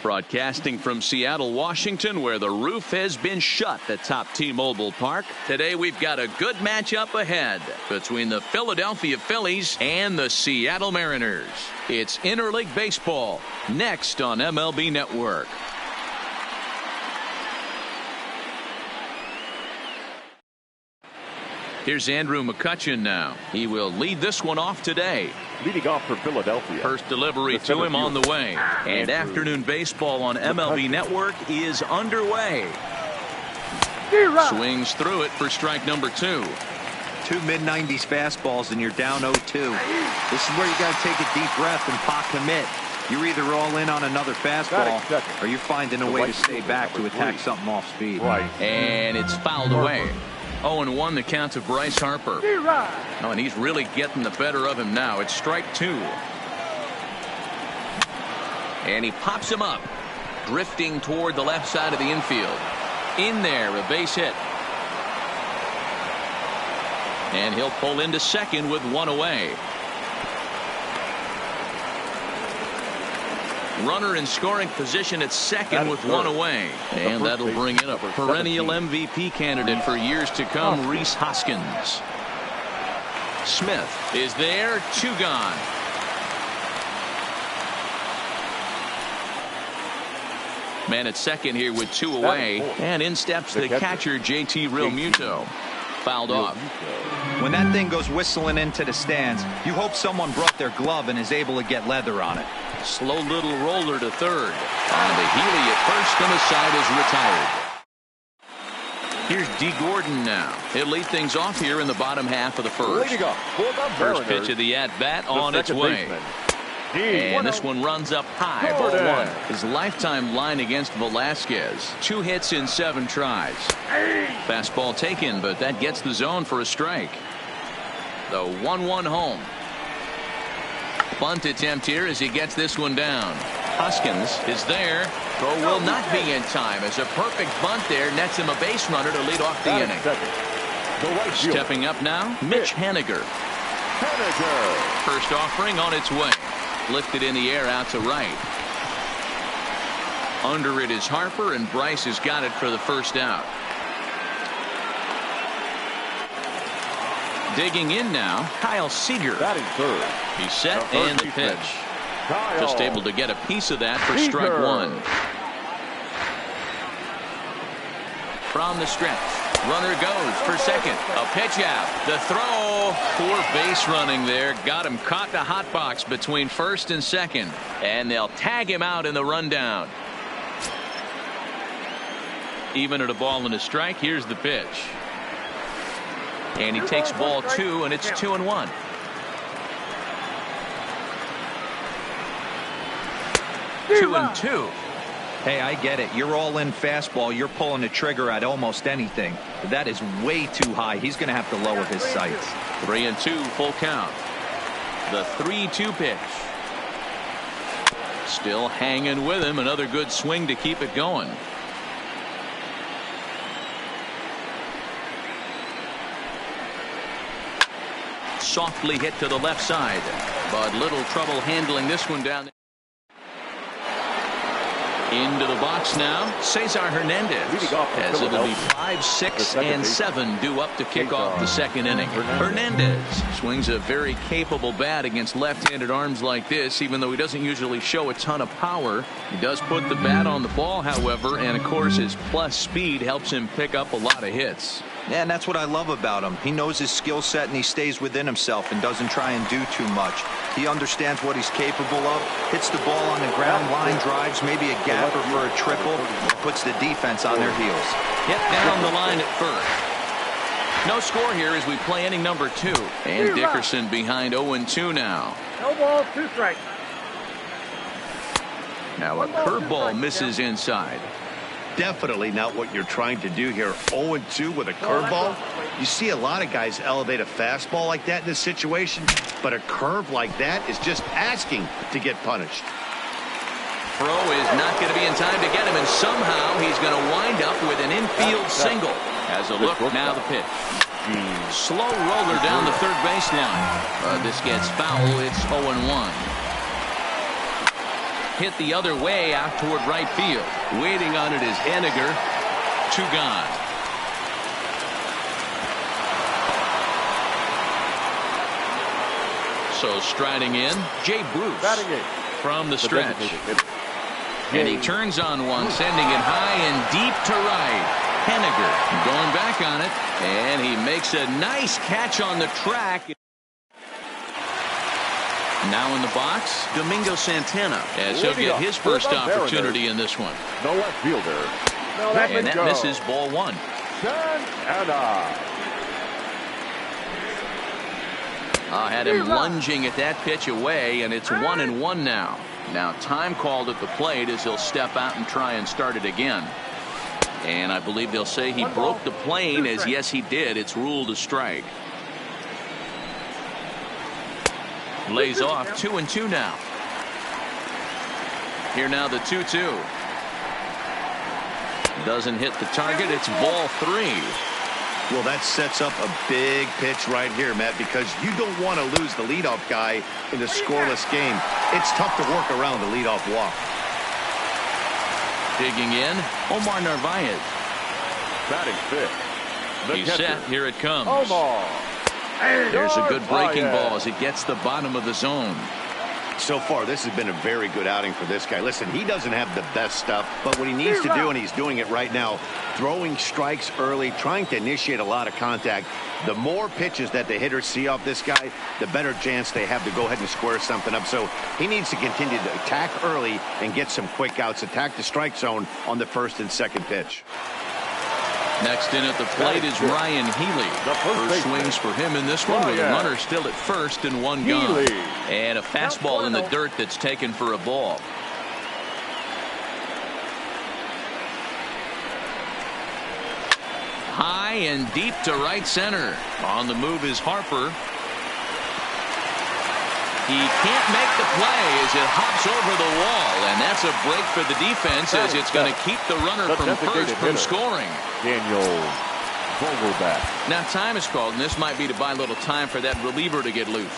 Broadcasting from Seattle, Washington, where the roof has been shut at top T-Mobile Park. Today we've got a good matchup ahead between the Philadelphia Phillies and the Seattle Mariners. It's Interleague Baseball, next on MLB Network. Here's Andrew McCutchen now. He will lead this one off today. Leading off for Philadelphia. First delivery to him on the way. And afternoon baseball on MLB Network is underway. Swings through it for strike number 2. Two mid-90s fastballs and you're down 0-2. This is where you got to take a deep breath and pot commit. You're either all in on another fastball or you're finding a way to stay back to attack something off speed. And it's fouled away. 0-1 the count to Bryce Harper. Oh, and he's really getting the better of him now. It's strike 2. And he pops him up, drifting toward the left side of the infield. In there, a base hit. And he'll pull into second with one away. Runner in scoring position at second with one away. And that'll bring in a perennial MVP candidate for years to come, Rhys Hoskins. Smith is there, 2 gone. Man at second here with 2 away. And in steps the catcher, JT Realmuto. Fouled off. When that thing goes whistling into the stands, you hope someone brought their glove and is able to get leather on it. Slow little roller to third. On the Healy at first, and the side is retired. Here's D. Gordon now. He'll lead things off here in the bottom half of the first. First pitch of the at-bat on its way. And this one runs up high, ball 1. His lifetime line against Velasquez. 2 hits in 7 tries. Fastball taken, but that gets the zone for a strike. The 1-1 home. Bunt attempt here as he gets this one down. Hoskins is there. Throw will not be in time as a perfect bunt there nets him a base runner to lead off the inning. Stepping up now, Mitch Haniger. First offering on its way. Lifted in the air out to right. Under it is Harper, and Bryce has got it for the first out. Digging in now, Kyle Seager. He's set, and the pitch. Just able to get a piece of that for strike 1. From the stretch, runner goes for second. A pitch out. The throw. Poor base running there. Got him caught the hot box between first and second. And they'll tag him out in the rundown. Even at a ball and a strike, here's the pitch. And he takes ball 2, and it's 2-1. Two and 2. Hey, I get it. You're all in fastball. You're pulling the trigger at almost anything. That is way too high. He's going to have to lower his sights. 3-2, full count. The 3-2 pitch. Still hanging with him. Another good swing to keep it going. Softly hit to the left side, but little trouble handling this one down. Into the box now, Cesar Hernandez, as it'll be 5, 6, and 7 due up to kick off the second inning. Hernandez swings a very capable bat against left-handed arms like this, even though he doesn't usually show a ton of power. He does put the bat on the ball, however, and of course his plus speed helps him pick up a lot of hits. Yeah, and that's what I love about him. He knows his skill set and he stays within himself and doesn't try and do too much. He understands what he's capable of, hits the ball on the ground, line drives, maybe a gapper for a triple, and puts the defense on their heels. Hit down the line at first. No score here as we play inning number 2. And Dickerson behind 0-2 now. No ball, 2 strikes. Now a curveball misses inside. Definitely not what you're trying to do here. 0-2 with a curveball. You see a lot of guys elevate a fastball like that in this situation, but a curve like that is just asking to get punished. Throw is not going to be in time to get him, and somehow he's going to wind up with an infield single. Has a look, now the pitch. Slow roller down the third baseline. This gets foul. It's 0-1. Hit the other way out toward right field. Waiting on it is Henniger. 2 gone. So striding in, Jay Bruce from the stretch. And he turns on one, sending it high and deep to right. Henniger going back on it, and he makes a nice catch on the track. Now in the box, Domingo Santana, as he'll get his first opportunity in this one. No left fielder. And that misses ball 1. Had him lunging at that pitch away, and it's 1-1 now. Now time called at the plate as he'll step out and try and start it again. And I believe they'll say he broke the plane, as yes he did. It's ruled a strike. Lays off. 2-2 now. Here now the 2-2. Doesn't hit the target. It's ball 3. Well, that sets up a big pitch right here, Matt, because you don't want to lose the leadoff guy in a scoreless game. It's tough to work around the leadoff walk. Digging in, Omar Narvaez. Batting fifth. He's set. Here it comes. Omar. There's a good breaking ball as it gets the bottom of the zone. So far, this has been a very good outing for this guy. Listen, he doesn't have the best stuff, but what he needs to do, and he's doing it right now, throwing strikes early, trying to initiate a lot of contact. The more pitches that the hitters see off this guy, the better chance they have to go ahead and square something up. So he needs to continue to attack early and get some quick outs, attack the strike zone on the first and second pitch. Next in at the plate is Ryan Healy. First swings for him in this one with a runner still at first and 1 gone. And a fastball in the dirt that's taken for a ball. High and deep to right center. On the move is Harper. He can't make the play as it hops over the wall, and that's a break for the defense as it's going to keep the runner from first from scoring. Daniel Vogelback. Now time is called, and this might be to buy a little time for that reliever to get loose.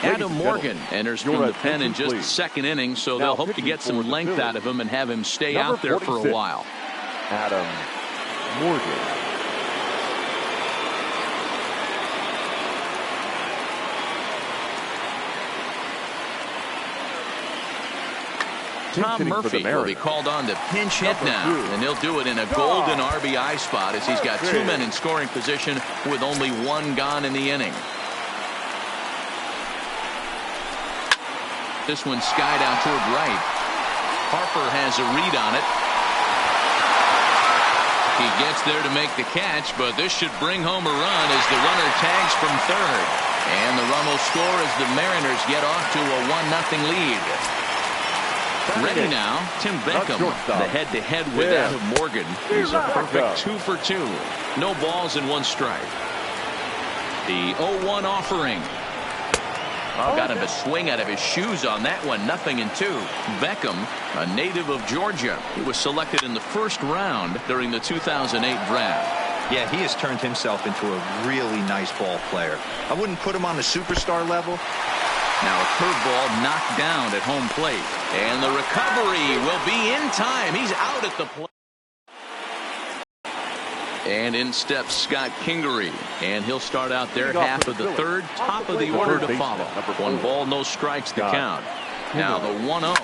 Adam Morgan enters from the pen in just the second inning, so they'll hope to get some length out of him and have him stay out there for a while. Adam Morgan. Tom Murphy will be called on to pinch hit now, and he'll do it in a golden RBI spot as he's got 2 men in scoring position with only 1 gone in the inning. This one skied out toward right. Harper has a read on it. He gets there to make the catch, but this should bring home a run as the runner tags from third. And the run will score as the Mariners get off to a 1-0 lead. Ready now, Tim Beckham, the head-to-head with Adam Morgan. He's a perfect 2 for 2. No balls and 1 strike. The 0-1 offering. Got him to swing out of his shoes on that one. 0-2. Beckham, a native of Georgia. He was selected in the first round during the 2008 draft. Yeah, he has turned himself into a really nice ball player. I wouldn't put him on the superstar level. Now a curveball knocked down at home plate. And the recovery will be in time. He's out at the plate. And in steps Scott Kingery. And he'll start out their half of the third. Top of the order to follow. 1 ball, no strikes to count. Now the 1-0.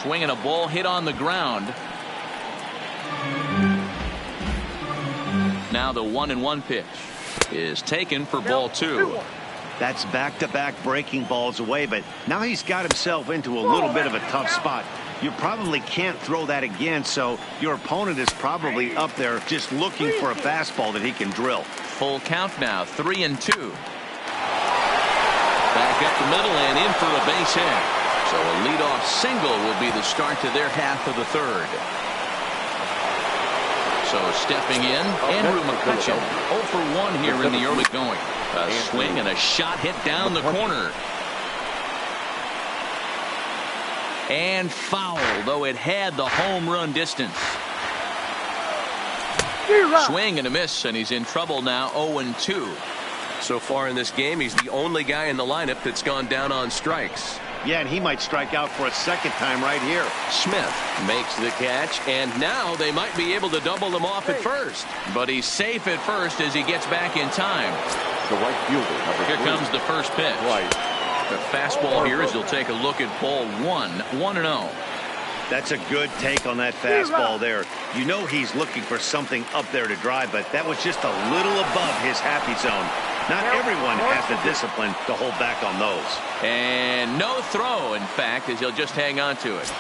Swinging a ball hit on the ground. Now the 1-1 pitch is taken for ball 2. That's back-to-back breaking balls away, but now he's got himself into a little bit of a tough spot. You probably can't throw that again, so your opponent is probably up there just looking for a fastball that he can drill. Full count now, 3-2. Back up the middle and in for a base hit. So a leadoff single will be the start to their half of the third. So stepping in, Andrew McCutchen, 0 for 1 here in the early going. A swing and a shot hit down the corner. And foul, though it had the home run distance. Swing and a miss, and he's in trouble now, 0-2. So far in this game, he's the only guy in the lineup that's gone down on strikes. Yeah, and he might strike out for a second time right here. Smith makes the catch, and now they might be able to double him off at first. But he's safe at first as he gets back in time. The right fielder, number 3. Here comes the first pitch. Right. The fastball here as he'll take a look at ball 1, 1-0. That's a good take on that fastball there. You know he's looking for something up there to drive, but that was just a little above his happy zone. Not everyone has the discipline to hold back on those. And no throw, in fact, as he'll just hang on to it.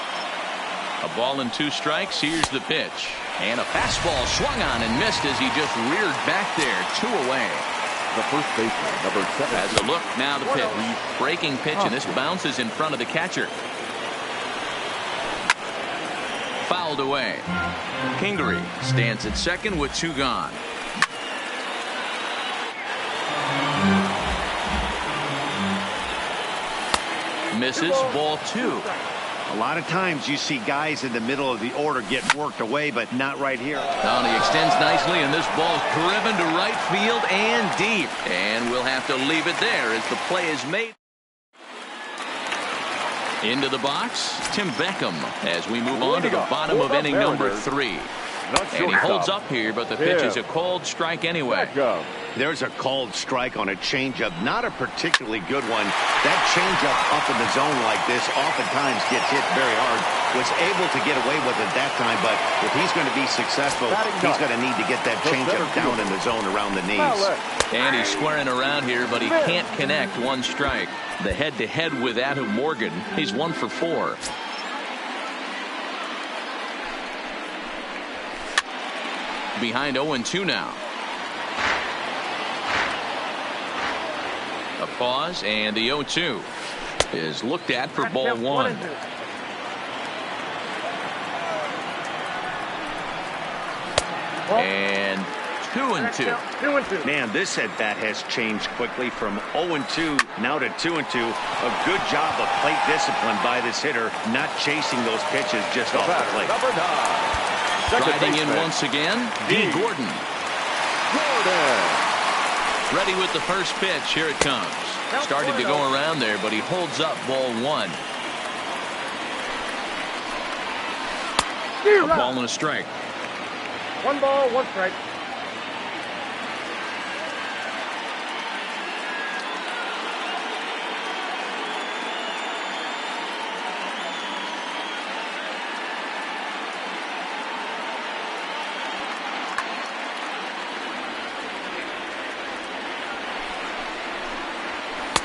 A ball and 2 strikes. Here's the pitch. And a fastball swung on and missed as he just reared back there. 2 away. The first baseman, number 7. Has a look, now the pitch. Breaking pitch, and this bounces in front of the catcher. Fouled away. Kingery stands at second with 2 gone. Misses, ball 2. A lot of times you see guys in the middle of the order get worked away, but not right here. Down, he extends nicely, and this ball's driven to right field and deep. And we'll have to leave it there as the play is made. Into the box, Tim Beckham, as we move on to the bottom of inning number 3. And he holds up here, but the pitch is a called strike anyway. There's a called strike on a changeup, not a particularly good one. That changeup up in the zone like this oftentimes gets hit very hard. Was able to get away with it that time, but if he's going to be successful, he's going to need to get that changeup down in the zone around the knees. And he's squaring around here, but he can't connect. 1 strike. The head-to-head with Adam Morgan. He's 1 for 4. Behind 0-2 now. A pause, and the 0-2 is looked at for ball 1. And 2-2. Man, this at bat has changed quickly from 0-2 now to 2-2. A good job of plate discipline by this hitter, not chasing those pitches just off the plate. Driving in once again, D. Gordon. Ready with the first pitch. Here it comes. Started to go around there, but he holds up ball 1. A ball and a strike. 1 ball, 1 strike.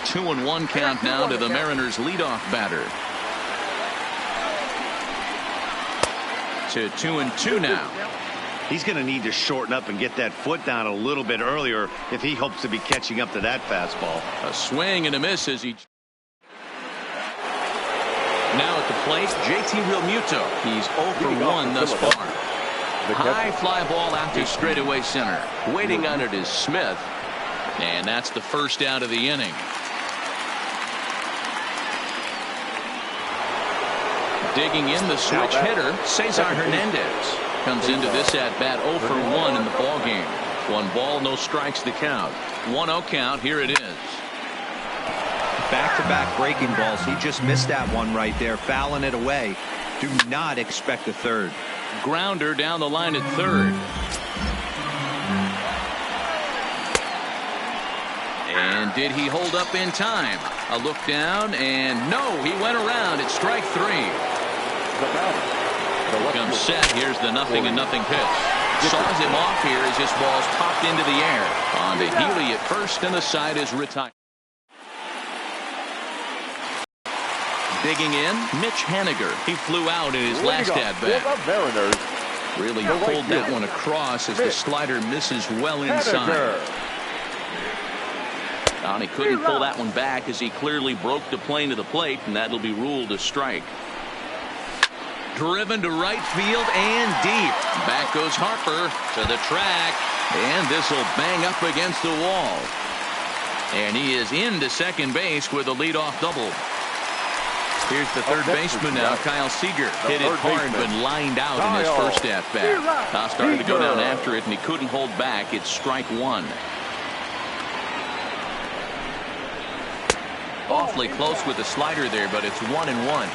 Two and 1 count now to the Mariners leadoff batter. To 2-2 now. He's going to need to shorten up and get that foot down a little bit earlier if he hopes to be catching up to that fastball. A swing and a miss as he... Now at the plate, JT Realmuto. He's 0 for 1 thus far. High fly ball out to straightaway center. Waiting on it is Smith. And that's the first out of the inning. Digging in the switch hitter, Cesar Hernandez. Comes into this at-bat 0 for 1 in the ballgame. 1 ball, no strikes the count. 1-0 count, here it is. Back-to-back breaking balls. He just missed that one right there, fouling it away. Do not expect a third. Grounder down the line at third. And did he hold up in time? A look down, and no, he went around at strike 3. Comes set. Here's the 0-0 pitch. Saws him off here as his ball's popped into the air. On to Healy at first, and the side is retired. Digging in, Mitch Haniger. He flew out in his last at-bat. Really pulled that one across as the slider misses well inside. And he couldn't pull that one back as he clearly broke the plane to the plate, and that'll be ruled a strike. Driven to right field and deep. Back goes Harper to the track, and this will bang up against the wall. And he is into second base with a leadoff double. Here's the third baseman now, Kyle Seager. Hit it hard, but lined out in his first at-bat. Now started to go down after it, and he couldn't hold back. It's strike 1. Awfully close with the slider there, but it's 1-1.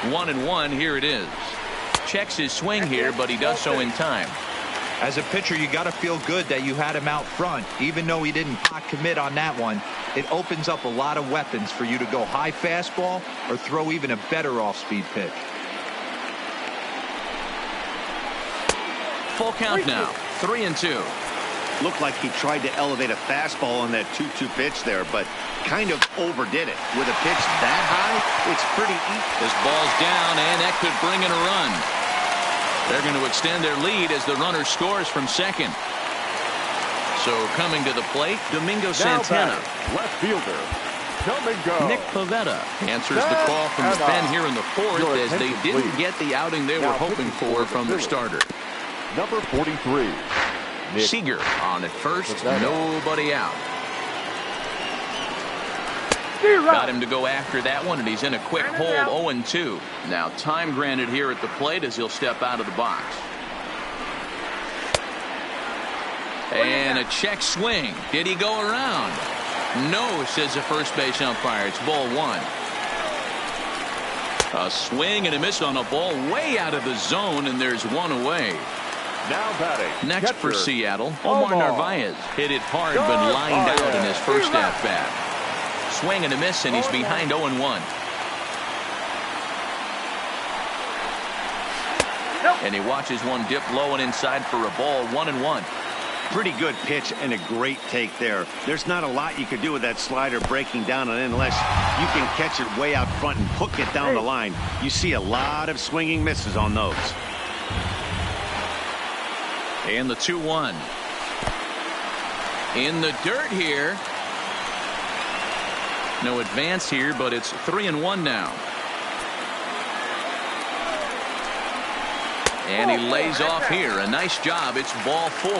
1-1, here it is. Checks his swing here, but he does so in time. As a pitcher, you got to feel good that you had him out front. Even though he didn't pot commit on that one, it opens up a lot of weapons for you to go high fastball or throw even a better off-speed pitch. Full count now, 3-2. Looked like he tried to elevate a fastball on that 2-2 pitch there, but kind of overdid it. With a pitch that high, it's pretty easy. This ball's down, and that could bring in a run. They're going to extend their lead as the runner scores from second. So coming to the plate, Domingo Santana. Left fielder, Domingo. Nick Pivetta answers the call from the pen here in the fourth as they didn't get the outing they were hoping for from their starter. Number 43. Seager on at first, nobody out. Got him to go after that one, and he's in a quick hold, 0-2. Now time granted here at the plate as he'll step out of the box. And a check swing. Did he go around? No, says the first base umpire. It's ball 1. A swing and a miss on a ball way out of the zone, and there's 1 away. Now batting. Next for Seattle, Omar Narvaez. Hit it hard, but lined out in his first at-bat. Swing and a miss, and he's behind 0-1. And he watches one dip low and inside for a ball, 1-1. Pretty good pitch and a great take there. There's not a lot you could do with that slider breaking down on it unless you can catch it way out front and hook it down the line. You see a lot of swinging misses on those. And the 2-1. In the dirt here. No advance here, but it's 3-1 now. And he lays off here. A nice job. It's ball 4.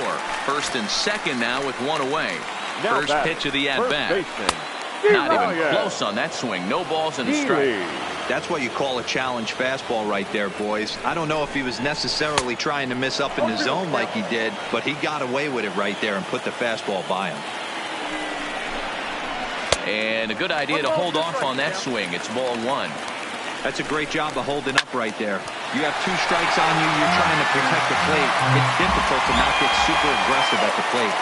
First and second now with 1 away. First pitch of the at-bat. Not even close on that swing. No balls and a strike. That's what you call a challenge fastball right there, boys. I don't know if he was necessarily trying to miss up in the zone like he did, but he got away with it right there and put the fastball by him. And a good idea to hold off on that swing. It's ball 1. That's a great job of holding up right there. You have 2 strikes on you. You're trying to protect the plate. It's difficult to not get super aggressive at the plate.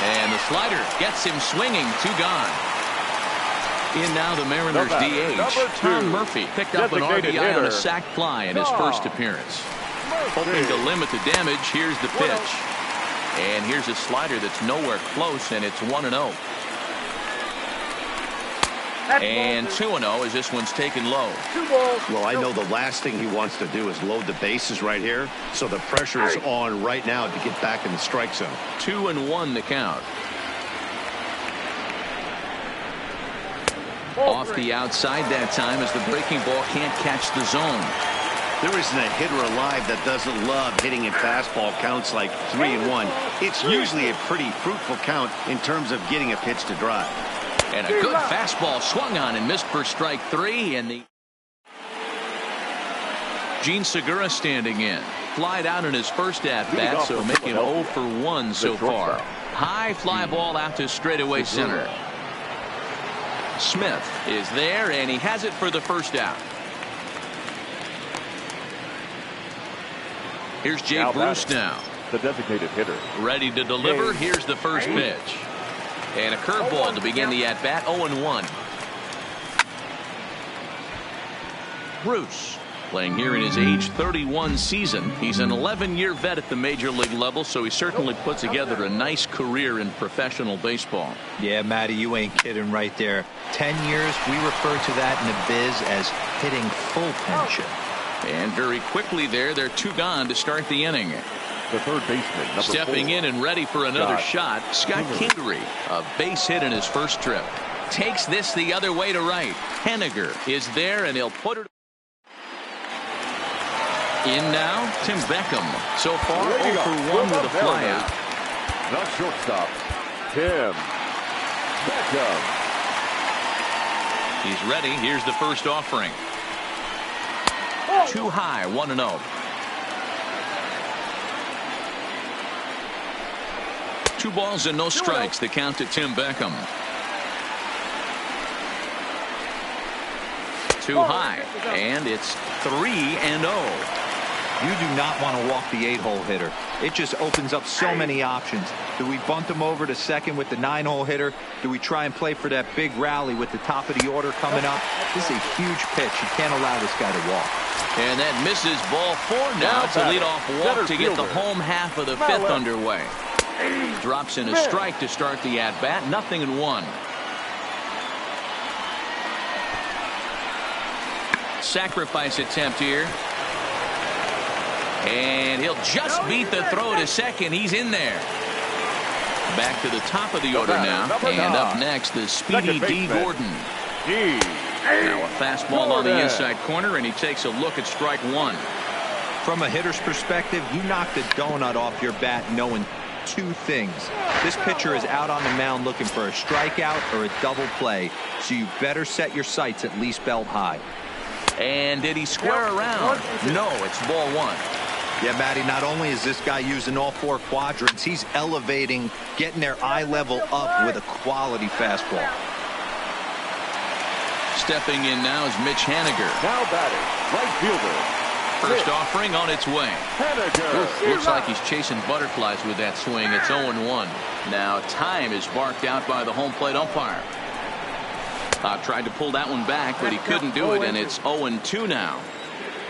And the slider gets him swinging. 2 gone. In now the Mariners DH. Tom Murphy picked up an RBI on a sac fly in his first appearance. Hoping to limit the damage. Here's the pitch. And here's a slider that's nowhere close, and it's 1-0. And 2-0 as this one's taken low. 2 balls. Well, I know the last thing he wants to do is load the bases right here. So the pressure is on right now to get back in the strike zone. 2-1 the count. Ball Off 3. the outside that time as the breaking ball can't catch the zone. There isn't a hitter alive that doesn't love hitting in fastball counts like 3-1. It's usually a pretty fruitful count in terms of getting a pitch to drive. And a good fastball swung on and missed for strike 3. And the Gene Segura standing in. Flied out in his first at-bat, so making 0 for 1 so far. High fly ball out to straightaway center. Smith is there, and he has it for the first out. Here's Jay Bruce now. The designated hitter. Ready to deliver. Here's the first pitch. And a curveball to begin the at-bat, 0-1. Bruce playing here in his age 31 season. He's an 11-year vet at the major league level, so he certainly put together a nice career in professional baseball. Yeah, Matty, you ain't kidding right there. 10 years, we refer to that in the biz as hitting full pension. And very quickly there, they're 2 gone to start the inning. The third baseman, number Stepping 4. in and ready for another shot, Scott Kingery. A base hit in his first trip. Takes this the other way to right. Henniger is there, and he'll put it in now. Tim Beckham. So far, 0 for 1 with a flyout. The shortstop, Tim Beckham. He's ready. Here's the first offering. Too high, 1-0. 2 balls and no strikes. The count to Tim Beckham. Too high, and it's 3-0. You do not want to walk the 8-hole hitter. It just opens up so many options. Do we bunt him over to second with the 9-hole hitter? Do we try and play for that big rally with the top of the order coming up? This is a huge pitch. You can't allow this guy to walk. And that misses ball 4 now. It's a leadoff walk to get the home half of the 5th underway. Drops in a strike to start the at-bat. 0-1. Sacrifice attempt here. And he'll just beat the throw to second. He's in there. Back to the top of the order now. And up next, the speedy D. Gordon. Now a fastball on the inside corner, and he takes a look at strike 1. From a hitter's perspective, you knock the donut off your bat knowing 2 things. This pitcher is out on the mound looking for a strikeout or a double play, so you better set your sights at least belt high. And did he square around? No, it's ball 1. Yeah, Matty, not only is this guy using all 4 quadrants, he's elevating, getting their eye level up with a quality fastball. Stepping in now is Mitch Henniger. Now batting, right fielder. First offering on its way. Henniger. Looks like he's chasing butterflies with that swing. It's 0-1. Now time is barked out by the home plate umpire. Tried to pull that one back, but he couldn't do it, and it's 0-2 now.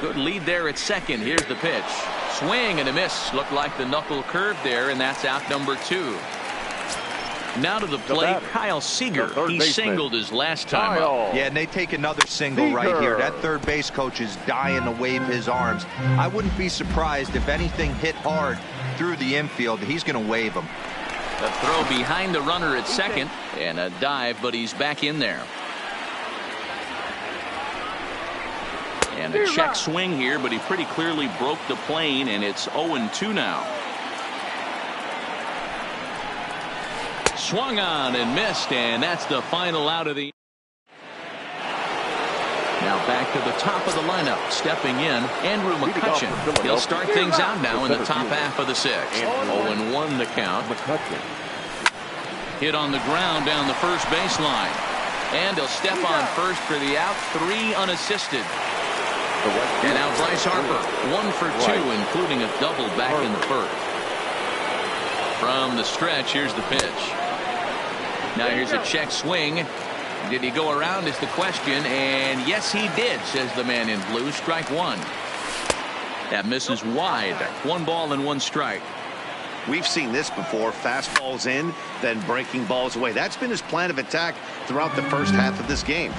Good lead there at second. Here's the pitch. Swing and a miss. Looked like the knuckle curve there, and that's out number 2. Now to the plate, Kyle Seager. He singled his last time up. Yeah, and they take another single right here. That third base coach is dying to wave his arms. I wouldn't be surprised if anything hit hard through the infield. He's going to wave him. A throw behind the runner at second, and a dive, but he's back in there. And a check swing here, but he pretty clearly broke the plane, and it's 0-2 now. Swung on and missed, and that's the final out of the. Now back to the top of the lineup. Stepping in, Andrew McCutchen. He'll start things out now in the top half of the 6th. 0-1 the count. Hit on the ground down the first baseline. And he'll step on first for the out. 3 unassisted. And now Bryce Harper, 1 for 2, including a double back in the first. From the stretch, here's the pitch. Now here's a check swing. Did he go around is the question, and yes he did, says the man in blue. Strike 1. That misses wide. 1 ball and 1 strike. We've seen this before. Fastballs in, then breaking balls away. That's been his plan of attack throughout the first half of this game.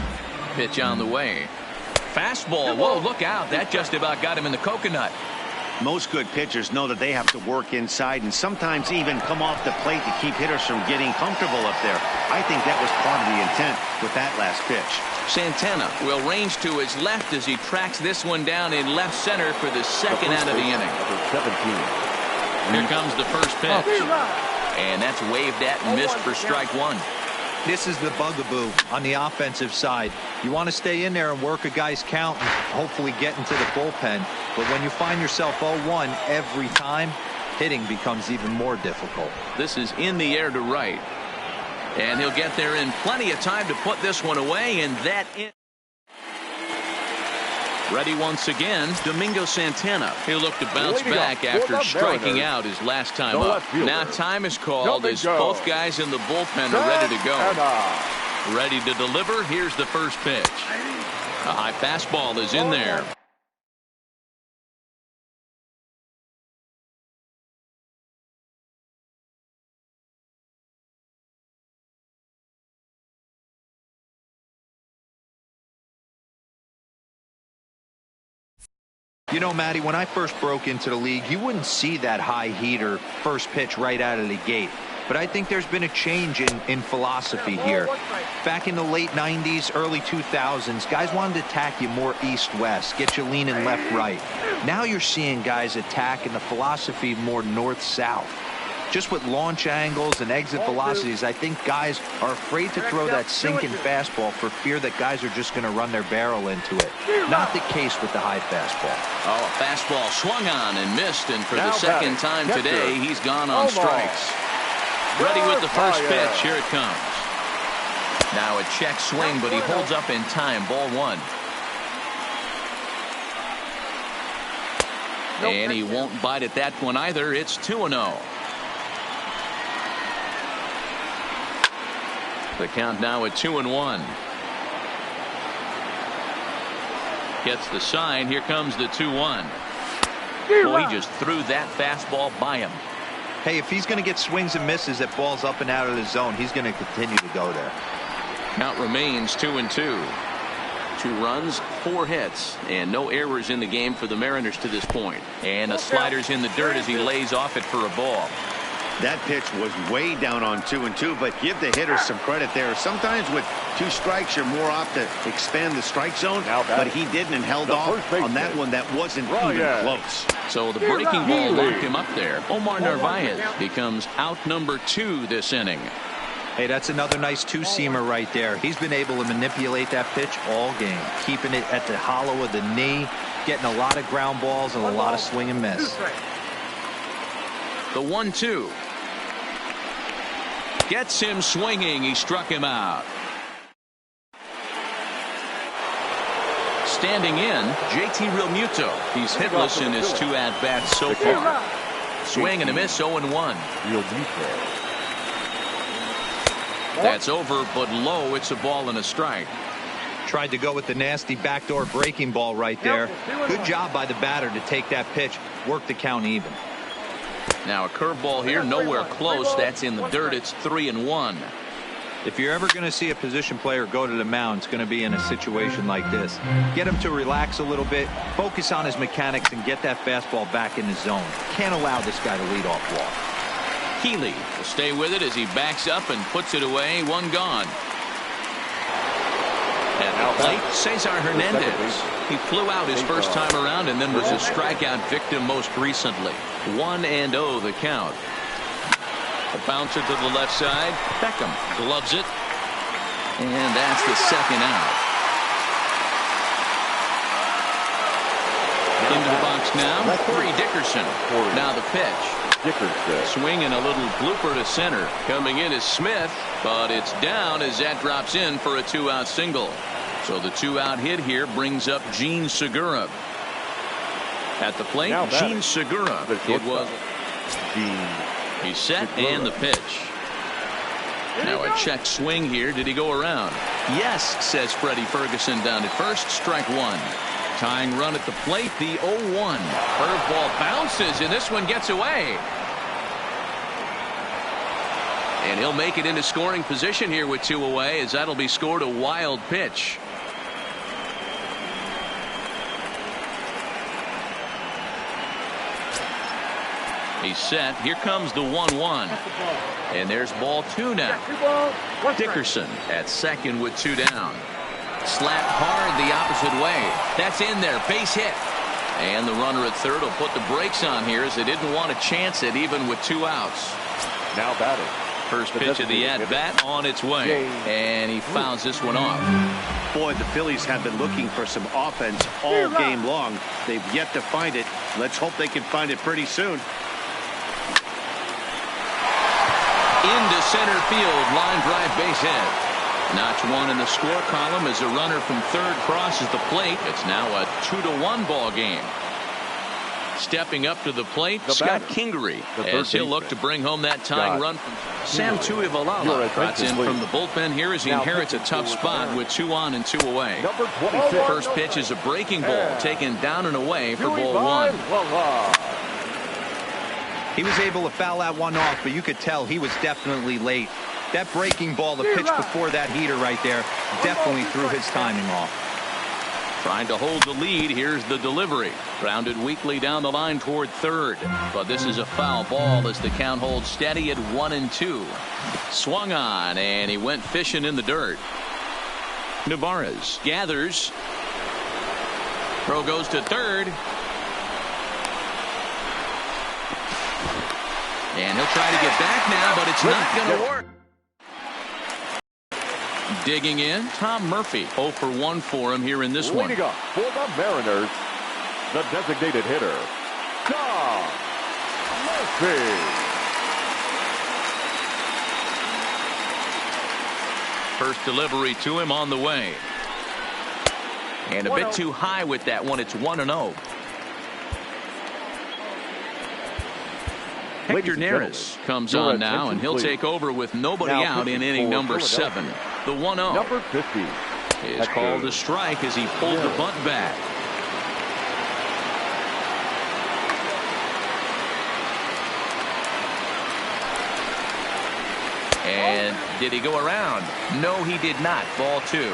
Pitch on the way. Fastball. Whoa, look out. That just about got him in the coconut. Most good pitchers know that they have to work inside and sometimes even come off the plate to keep hitters from getting comfortable up there. I think that was part of the intent with that last pitch. Santana will range to his left as he tracks this one down in left center for the second out of the inning. Here comes the first pitch. And that's waved at and missed for strike one. This is the bugaboo on the offensive side. You want to stay in there and work a guy's count and hopefully get into the bullpen. But when you find yourself 0-1 every time, hitting becomes even more difficult. This is in the air to right. And he'll get there in plenty of time to put this one away, and that in. Ready once again, Domingo Santana. He'll look to bounce back after striking out his last time up. Now time is called as both guys in the bullpen are ready to go. Ready to deliver. Here's the first pitch. A high fastball is in there. You know, Matty, when I first broke into the league, you wouldn't see that high heater first pitch right out of the gate. But I think there's been a change in philosophy here. Back in the late 90s, early 2000s, guys wanted to attack you more east-west, get you leaning left-right. Now you're seeing guys attack in the philosophy more north-south. Just with launch angles and exit velocities, I think guys are afraid to throw that sinking fastball for fear that guys are just going to run their barrel into it. Not the case with the high fastball. Oh, a fastball swung on and missed, and for the second time today, he's gone on strikes. Ready with the first pitch. Here it comes. Now a check swing, but he holds up in time. Ball one. And he won't bite at that one either. It's 2-0. The count now at 2-1. Gets the sign. Here comes the 2-1. Boy, he just threw that fastball by him. Hey, if he's going to get swings and misses at balls up and out of the zone, he's going to continue to go there. Count remains 2-2. 2 runs, 4 hits, and no errors in the game for the Mariners to this point. And a slider's in the dirt as he lays off it for a ball. That pitch was way down on 2-2, but give the hitter some credit there. Sometimes with 2 strikes, you're more apt to expand the strike zone, but he didn't and held off on that one that wasn't even close. So the breaking ball locked him up there. Omar Narvaez becomes out number 2 this inning. Hey, that's another nice two-seamer right there. He's been able to manipulate that pitch all game, keeping it at the hollow of the knee, getting a lot of ground balls and a lot of swing and miss. The 1-2. Gets him swinging. He struck him out. Standing in, JT Realmuto. He's hitless in his 2 at-bats so far. Swing and a miss, 0-1. That's over, but low. It's a ball and a strike. Tried to go with the nasty backdoor breaking ball right there. Good job by the batter to take that pitch, work the count even. Now a curveball here, nowhere close. That's in the dirt. It's 3-1. If you're ever going to see a position player go to the mound, it's going to be in a situation like this. Get him to relax a little bit, focus on his mechanics, and get that fastball back in the zone. Can't allow this guy to lead off walk. Healy will stay with it as he backs up and puts it away. 1 gone. At the plate, Cesar Hernandez. He flew out his first time around and then was a strikeout victim most recently. 1-0 the count. A bouncer to the left side. Beckham gloves it. And that's the second out. Into the box now, Corey Dickerson. Now the pitch. Swing and a little blooper to center. Coming in is Smith, but it's down as that drops in for a 2-out single. So the 2-out hit here brings up Gene Segura. At the plate, Gene Segura. It was. He's set and the pitch. Now a check swing here. Did he go around? Yes, says Freddie Ferguson down at first. Strike 1. Tying run at the plate, the 0-1. Curveball bounces, and this one gets away. And he'll make it into scoring position here with 2 away, as that'll be scored a wild pitch. He's set. Here comes the 1-1. And there's ball 2 now. Dickerson at second with 2 down. Slapped hard the opposite way. That's in there. Base hit. And the runner at third will put the brakes on here, as they didn't want to chance it even with 2 outs. Now batting. First pitch of the at-bat on its way. And he fouls this one off. Boy, the Phillies have been looking for some offense all game long. They've yet to find it. Let's hope they can find it pretty soon. Into center field, line drive, base hit. Notch 1 in the score column as a runner from third crosses the plate. It's now a 2-1 ball game. Stepping up to the plate, Scott Kingery, as he'll look to bring home that tying run from Sam Tuivalala. Trots in from the bullpen here as he inherits a tough spot with 2 on and 2 away. First pitch is a breaking ball taken down and away for ball 1. He was able to foul that one off, but you could tell he was definitely late. That breaking ball, the pitch before that heater right there, definitely threw his timing off. Trying to hold the lead. Here's the delivery. Grounded weakly down the line toward third. But this is a foul ball as the count holds steady at 1-2. Swung on, and he went fishing in the dirt. Navarez gathers. Throw goes to third. And he'll try to get back now, but it's not going to work. Digging in, Tom Murphy. 0 for 1 for him here in this one. Leading up for the Mariners, the designated hitter, Tom Murphy. First delivery to him on the way. And a bit too high with that one. It's 1-0. Hector Neris comes on now, and he'll take over with nobody out in inning number 7. The 1-0. Number 50 is called a strike as he pulled the bunt back. And did he go around? No, he did not. Ball 2.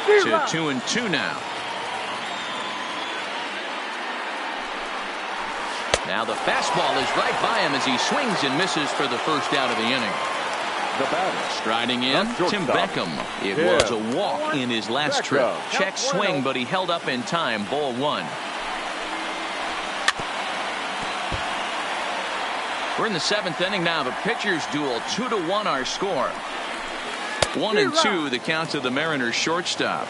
To 2-2 now. Now the fastball is right by him as he swings and misses for the first out of the inning. The batter. Striding in, Tim Beckham. It was a walk in his last trip. Check swing, but he held up in time. Ball 1. We're in the 7th inning now. The pitchers duel. 2-1 our score. 1-2 the count to the Mariners shortstop.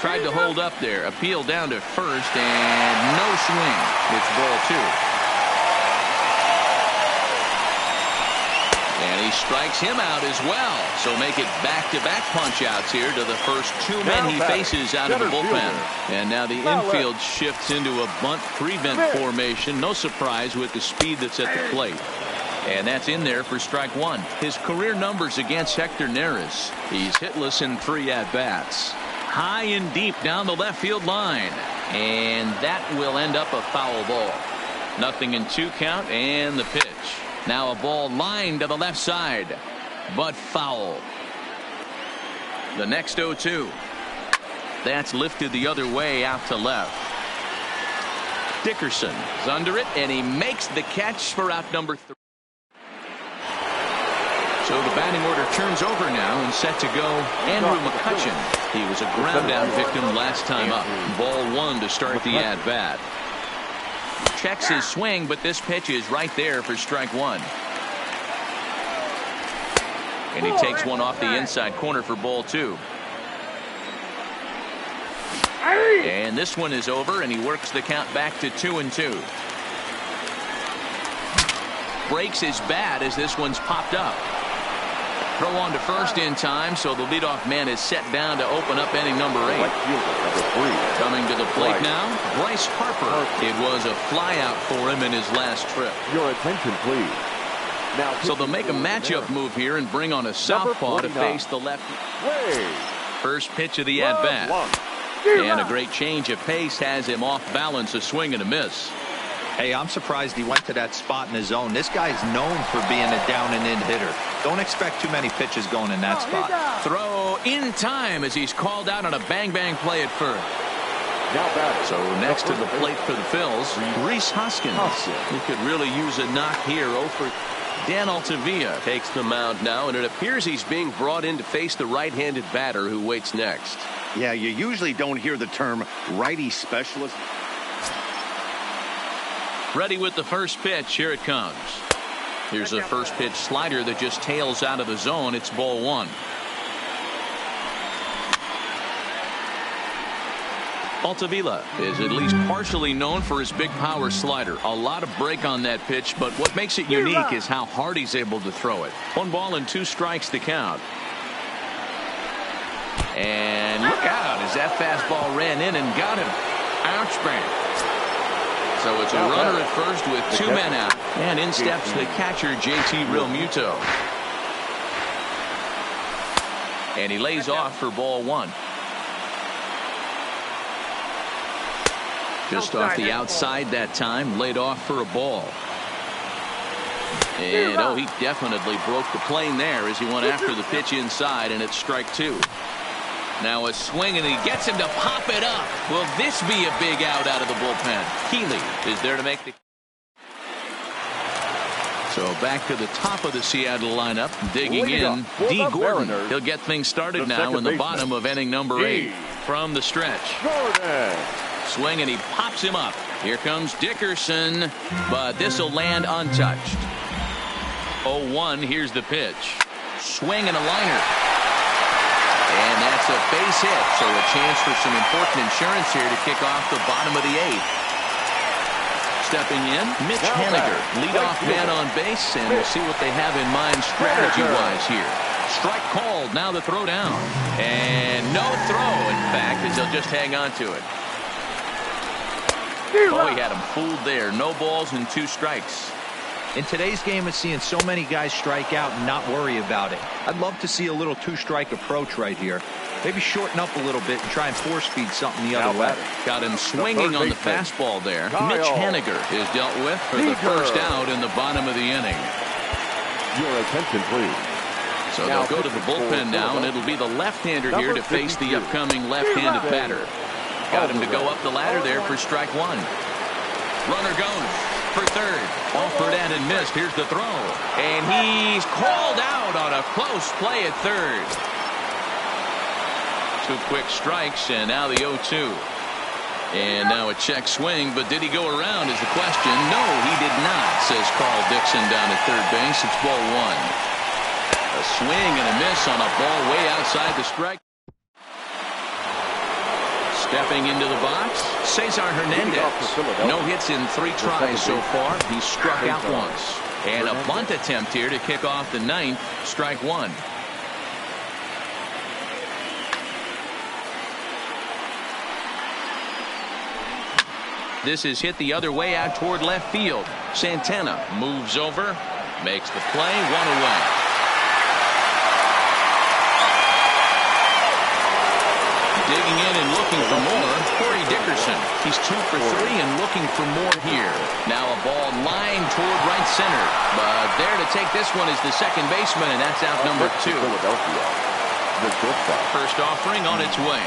Tried to hold up there. Appeal down to first, and no swing. It's ball 2. And he strikes him out as well. So make it back-to-back punch-outs here to the first 2 men he faces out of the bullpen. And now the infield shifts into a bunt prevent formation. No surprise with the speed that's at the plate. And that's in there for strike 1. His career numbers against Hector Neris. He's hitless in 3 at-bats. High and deep down the left field line. And that will end up a foul ball. 0-2 count and the pitch. Now a ball lined to the left side, but foul. The next 0-2. That's lifted the other way out to left. Dickerson is under it, and he makes the catch for out number 3. So the batting order turns over now and set to go Andrew McCutchen. He was a ground out victim last time up. Ball 1 to start the at bat. Checks his swing, but this pitch is right there for strike 1. And he takes one off the inside corner for ball 2. And this one is over, and he works the count back to 2-2. Breaks his bat as this one's popped up. Throw on to first in time, so the leadoff man is set down to open up inning number 8. Coming to the plate now, Bryce Harper. It was a flyout for him in his last trip. Your attention, please. Now, so they'll make a matchup move here and bring on a southpaw to face the left. First pitch of the at-bat. And a great change of pace has him off balance, a swing and a miss. Hey, I'm surprised he went to that spot in his zone. This guy's known for being a down and in hitter. Don't expect too many pitches going in that spot. Throw in time as he's called out on a bang-bang play at first. So next to the plate for the Phils, Rhys Hoskins. He could really use a knock here. 0 for Dan Altavilla Takes the mound now, and it appears he's being brought in to face the right-handed batter who waits next. Yeah, you usually don't hear the term righty specialist. ready with the first pitch. Here it comes. Here's a first pitch slider that just tails out of the zone. It's ball one. Altavilla is at least partially known for his big power slider. A lot of break on that pitch, but what makes it unique is how hard he's able to throw it. 1 ball and 2 strikes to count. And look out as that fastball ran in and got him. Ouch, bang. So it's a runner at first with 2 men out. And in steps the catcher, JT Realmuto. And he lays off for ball one. Just off the outside that time, laid off for a ball. And oh, he definitely broke the plane there as he went after the pitch inside, and it's strike 2. Now a swing, and he gets him to pop it up. Will this be a big out of the bullpen? Keeley is there to make the... So back to the top of the Seattle lineup, digging in, D. Gordon. He'll get things started now in the bottom of inning number 8 from the stretch. Swing, and he pops him up. Here comes Dickerson, but this will land untouched. 0-1, here's the pitch. Swing and a liner. And that's a base hit, so a chance for some important insurance here to kick off the bottom of the 8th. Stepping in, Mitch Haniger, leadoff man on base, and we'll see what they have in mind strategy-wise here. Strike called, now the throw down. And no throw, in fact, as they'll just hang on to it. Oh, he had him fooled there. No balls and 2 strikes. In today's game of seeing so many guys strike out and not worry about it, I'd love to see a little 2-strike approach right here. Maybe shorten up a little bit and try and 4-speed something the other way. Got him swinging on the fastball there. Mitch Haniger is dealt with for the first out in the bottom of the inning. Your attention, please. So they'll go to the bullpen now, and it'll be the left-hander here to face the upcoming left-handed batter. Got him to go up the ladder there for strike 1. Runner goes for third. Offered and missed. Here's the throw. And he's called out on a close play at third. 2 quick strikes, and now the 0-2. And now a check swing, but did he go around is the question. No, he did not, says Carl Dixon down at third base. It's ball 1. A swing and a miss on a ball way outside the strike. Stepping into the box, Cesar Hernandez. No hits in 3 tries so far. He's struck out once. And a bunt attempt here to kick off the 9th. Strike 1. This is hit the other way out toward left field. Santana moves over, makes the play, 1 away. Digging in and looking for more, Corey Dickerson. He's 2 for 3 and looking for more here. Now a ball lined toward right center. But there to take this one is the second baseman, and that's out number 2. First offering on its way.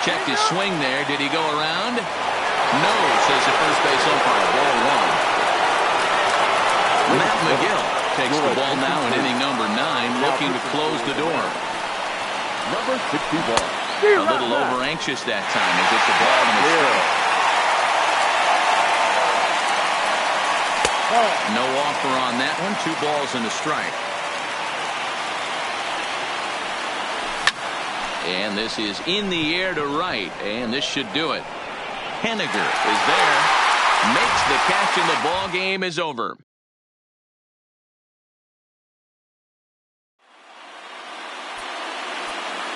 Checked his swing there. Did he go around? No, says the first base umpire. Ball 1. Matt McGill takes the ball now in inning number 9, looking to close the door. Number 61. A little over anxious that time as it's the ball in the strike. No offer on that one. 2 balls and a strike. And this is in the air to right, and this should do it. Haniger is there, makes the catch, and the ball game is over.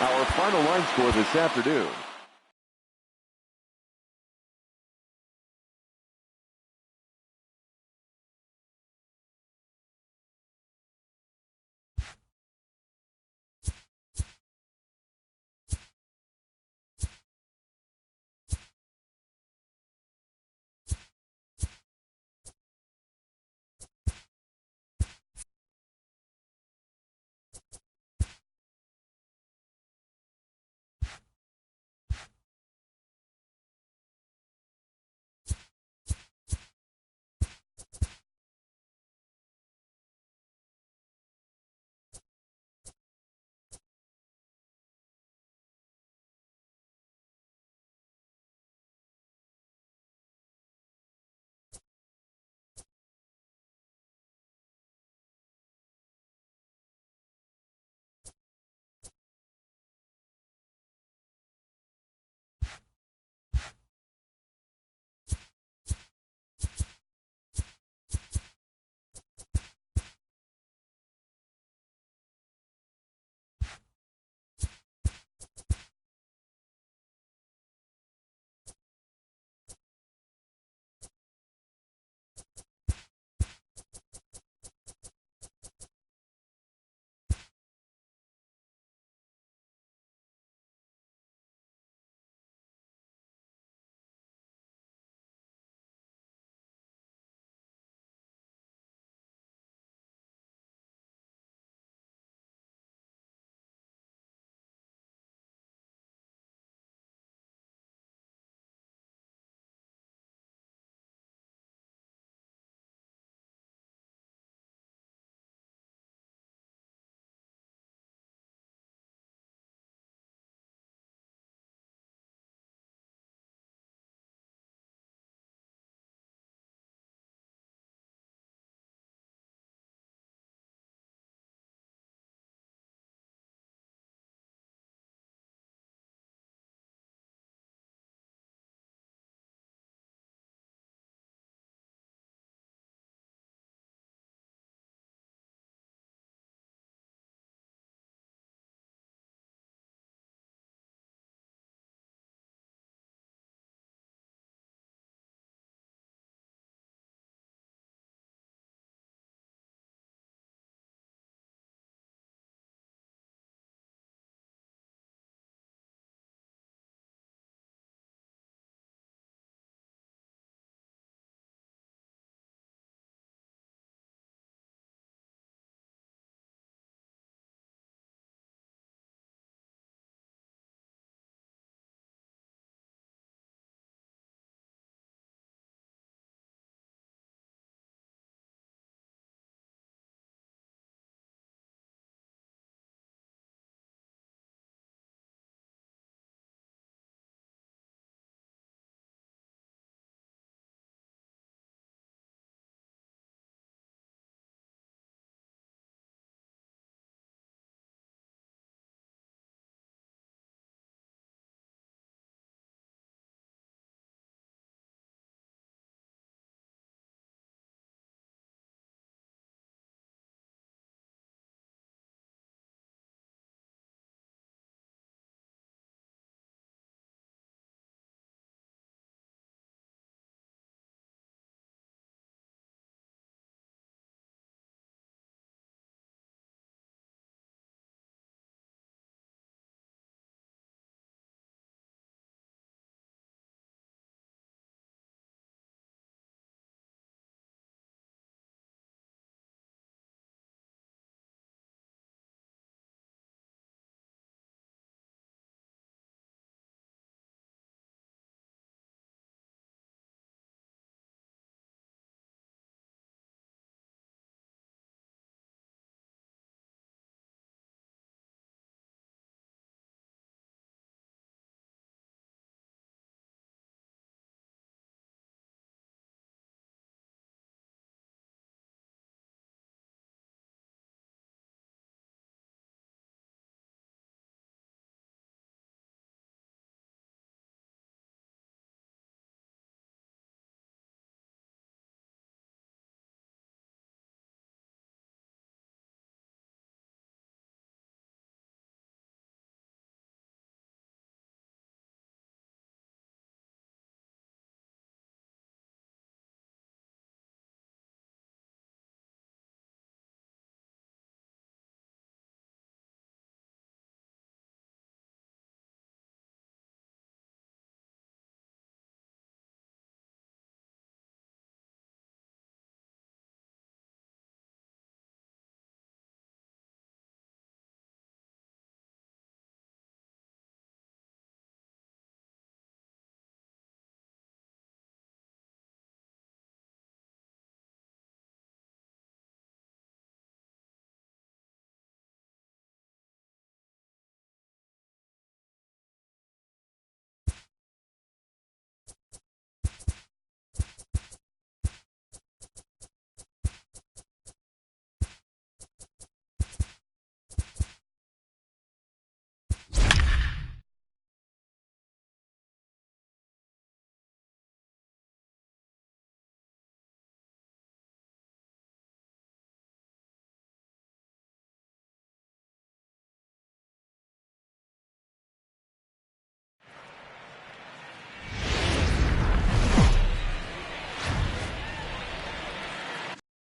Our final line score this afternoon.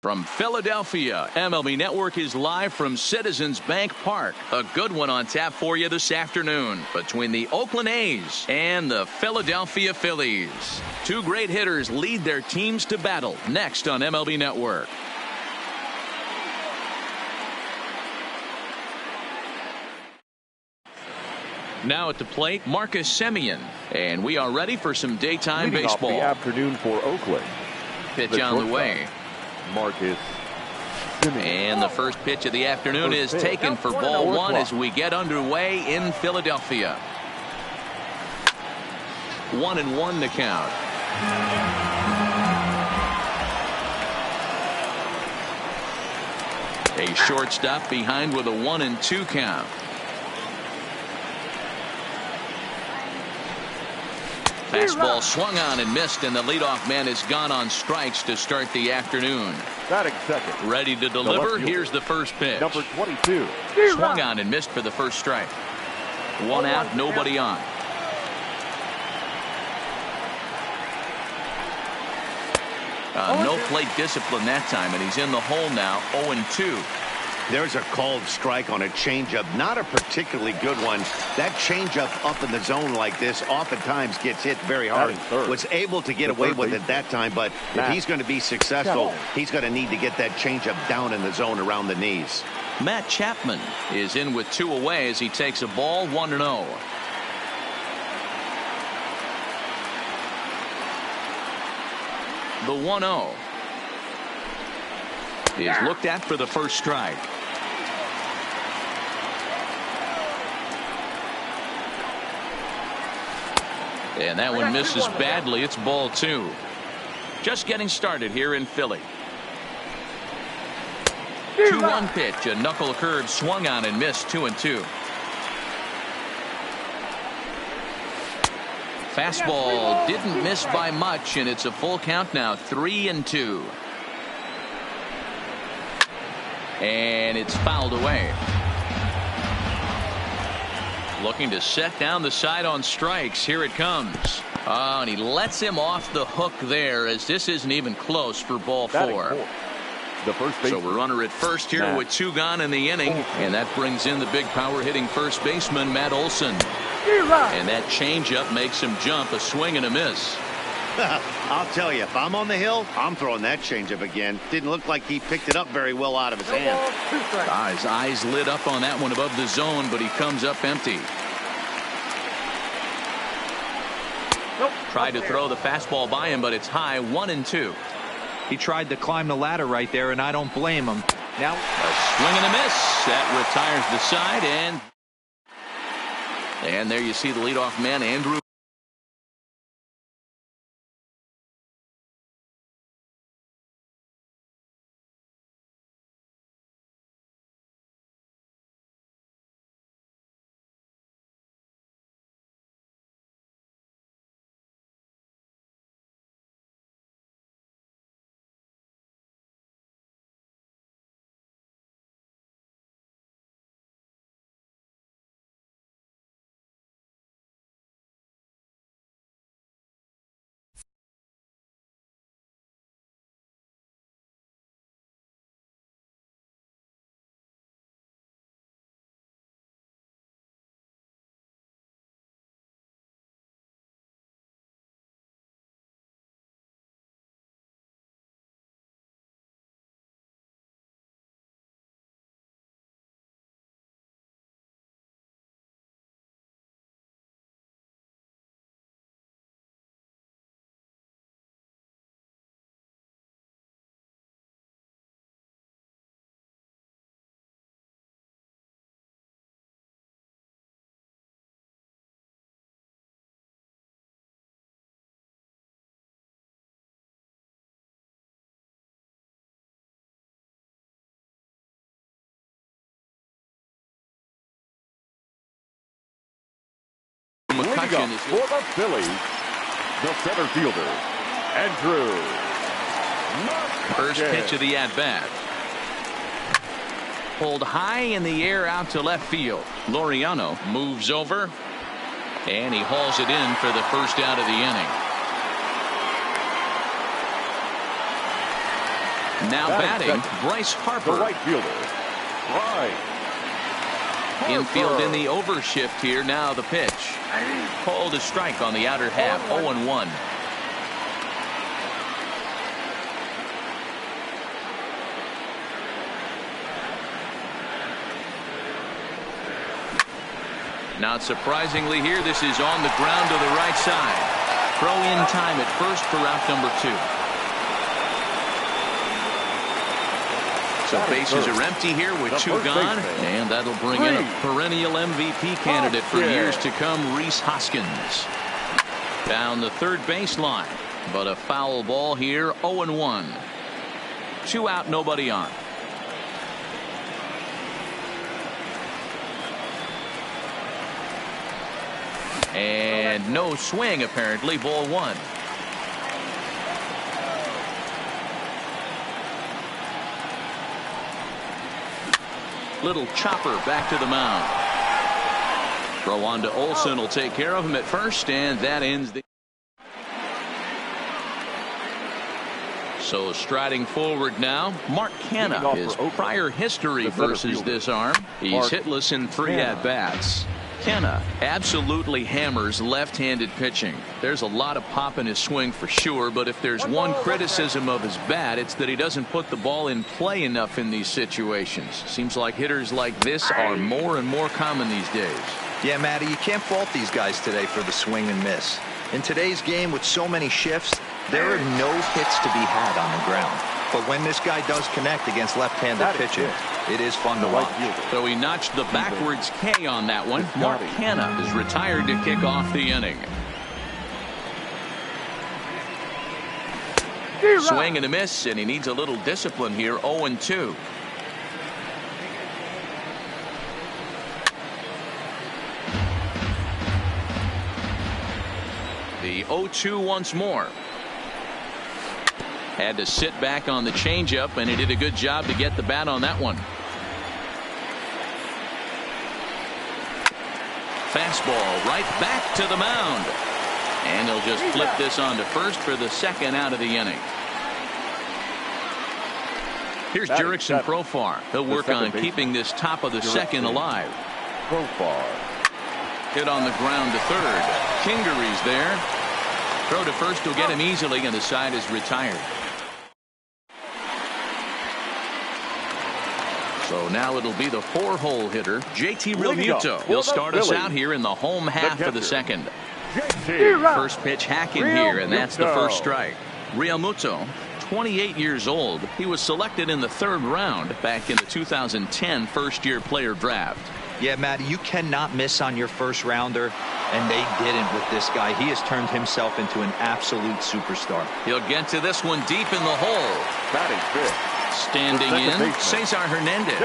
From Philadelphia, MLB Network is live from Citizens Bank Park. A good one on tap for you this afternoon between the Oakland A's and the Philadelphia Phillies. Two great hitters lead their teams to battle next on MLB Network. Now at the plate, Marcus Semien. And we are ready for some daytime Leading baseball. Off the afternoon for Oakland. Pitch on the way. Marcus Semien. And the first pitch of the afternoon is taken for ball one as we get underway in Philadelphia. 1-1 to count. A shortstop behind with a 1-2 count. Fastball swung on and missed, and the leadoff man is gone on strikes to start the afternoon. Batting second. Ready to deliver. Here's the first pitch. Number 22. Swung on and missed for the first strike. One out, nobody on. No plate discipline that time, and he's in the hole now, 0-2. There's a called strike on a changeup, not a particularly good one. That changeup up in the zone like this oftentimes gets hit very hard. Was able to get away with it that time, but if he's going to be successful, he's going to need to get that changeup down in the zone around the knees. Matt Chapman is in with 2 away as he takes a ball, 1-0. The 1-0 is looked at for the first strike. And that one misses badly. It's ball 2. Just getting started here in Philly. 2-1 pitch. A knuckle curve swung on and missed, 2-2. Fastball didn't miss by much, and it's a full count now, 3-2. And it's fouled away. Looking to set down the side on strikes. Here it comes. And he lets him off the hook there, as this isn't even close for ball 4. The first so we're runner at first here with 2 gone in the inning. And that brings in the big power hitting first baseman, Matt Olson. And that changeup makes him jump, a swing and a miss. I'll tell you, if I'm on the hill, I'm throwing that changeup again. Didn't look like he picked it up very well out of his hand. His eyes lit up on that one above the zone, but he comes up empty. Tried to throw the fastball by him, but it's high, 1-2. He tried to climb the ladder right there, and I don't blame him. Now a swing and a miss. That retires the side, and there you see the leadoff man, Andrew. McCutcheon is for the Phillies, the center fielder, Andrew. First pitch of the at-bat. Pulled high in the air out to left field. Laureano moves over, and he hauls it in for the first out of the inning. Now batting, Bryce Harper. The right fielder, Bryce Harper. Infield in the overshift here. Now the pitch. Called a strike on the outer half. 0-1. Not surprisingly here, this is on the ground to the right side. Throw in time at first for out number 2. So bases are empty here with 2 gone, and that'll bring in a perennial MVP candidate for years to come, Rhys Hoskins. Down the third baseline, but a foul ball here. 0-1. 2 out, nobody on. And no swing, apparently. Ball 1. Little chopper back to the mound. Throw on to Olsen will take care of him at first, and that ends the. So striding forward now, Mark Canha. His prior history versus this arm. He's hitless in 3 at-bats. Canha absolutely hammers left-handed pitching. There's a lot of pop in his swing for sure, but if there's one criticism of his bat, it's that he doesn't put the ball in play enough in these situations. Seems like hitters like this are more and more common these days. Yeah, Matty, you can't fault these guys today for the swing and miss. In today's game with so many shifts, there are no hits to be had on the ground. But when this guy does connect against left-handed pitching, it is fun to watch. So he notched the backwards K on that one. Mark Canha is retired to kick off the inning. Swing and a miss, and he needs a little discipline here. 0-2. The 0-2 once more. Had to sit back on the changeup, and he did a good job to get the bat on that one. Fastball right back to the mound. And he'll just flip this on to first for the 2nd out of the inning. Here's Jurickson Profar. He'll work on keeping this top of the 2nd alive. Profar. Hit on the ground to 3rd. Kingery's there. Throw to first will get him easily, and the side is retired. So now it'll be the 4-hole hitter, JT Realmuto. He'll start us out here in the home half of the 2nd. First pitch hacking here, and that's the first strike. Realmuto, 28 years old. He was selected in the 3rd round back in the 2010 first-year player draft. Yeah, Matty, you cannot miss on your first rounder, and they didn't with this guy. He has turned himself into an absolute superstar. He'll get to this one deep in the hole. Batting fifth. Standing in, Cesar Hernandez.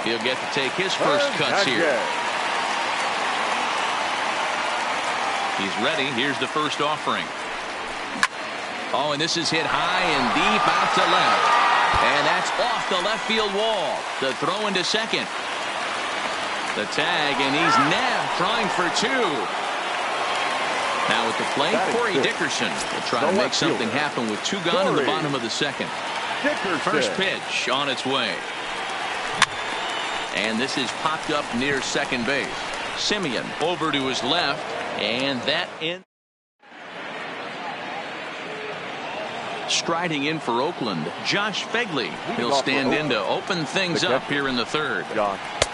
He'll get to take his first cuts here. He's ready. Here's the first offering. Oh, and this is hit high and deep out to left. And that's off the left field wall. The throw into second. The tag, and he's nabbed, trying for 2. Now at the plate, Corey Dickerson will try to make something happen with 2 gone in the bottom of the 2nd. First pitch on its way. And this is popped up near second base. Simeon over to his left, and that in. Striding in for Oakland, Josh Phegley. He'll stand in to open things up here in the 3rd.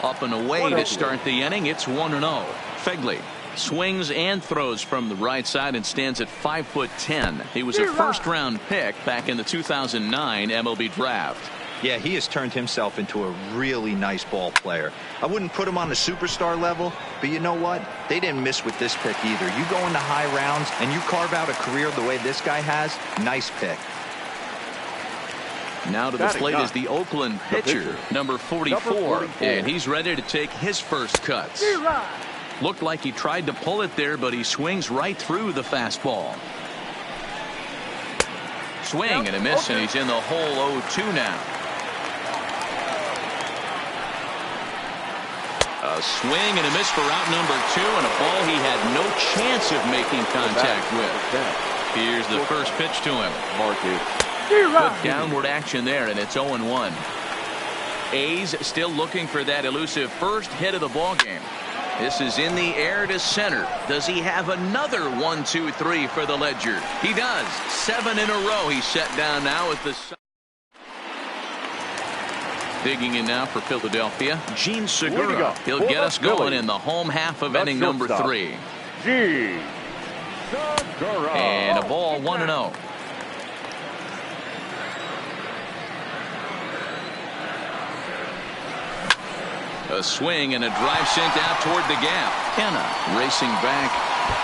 Up and away to start the inning. It's 1-0. Phegley swings and throws from the right side and stands at 5'10". He was a 1st-round pick back in the 2009 MLB draft. Yeah, he has turned himself into a really nice ball player. I wouldn't put him on the superstar level, but you know what? They didn't miss with this pick either. You go into high rounds and you carve out a career the way this guy has, nice pick. Now to the plate is the Oakland pitcher, number 44, and he's ready to take his first cuts. Looked like he tried to pull it there, but he swings right through the fastball. Swing and a miss, and he's in the hole. 0-2 now. A swing and a miss for out number 2, and a ball he had no chance of making contact with. Here's the first pitch to him. Good downward action there, and it's 0-1. A's still looking for that elusive first hit of the ball game. This is in the air to center. Does he have another 1-2-3 for the Ledger? He does. 7 in a row. He's set down now at the. Digging in now for Philadelphia, Gene Segura. He'll get us going in the home half of inning number 3. Gene Segura. And a ball 1-0. A swing and a drive sent out toward the gap. Kenna racing back,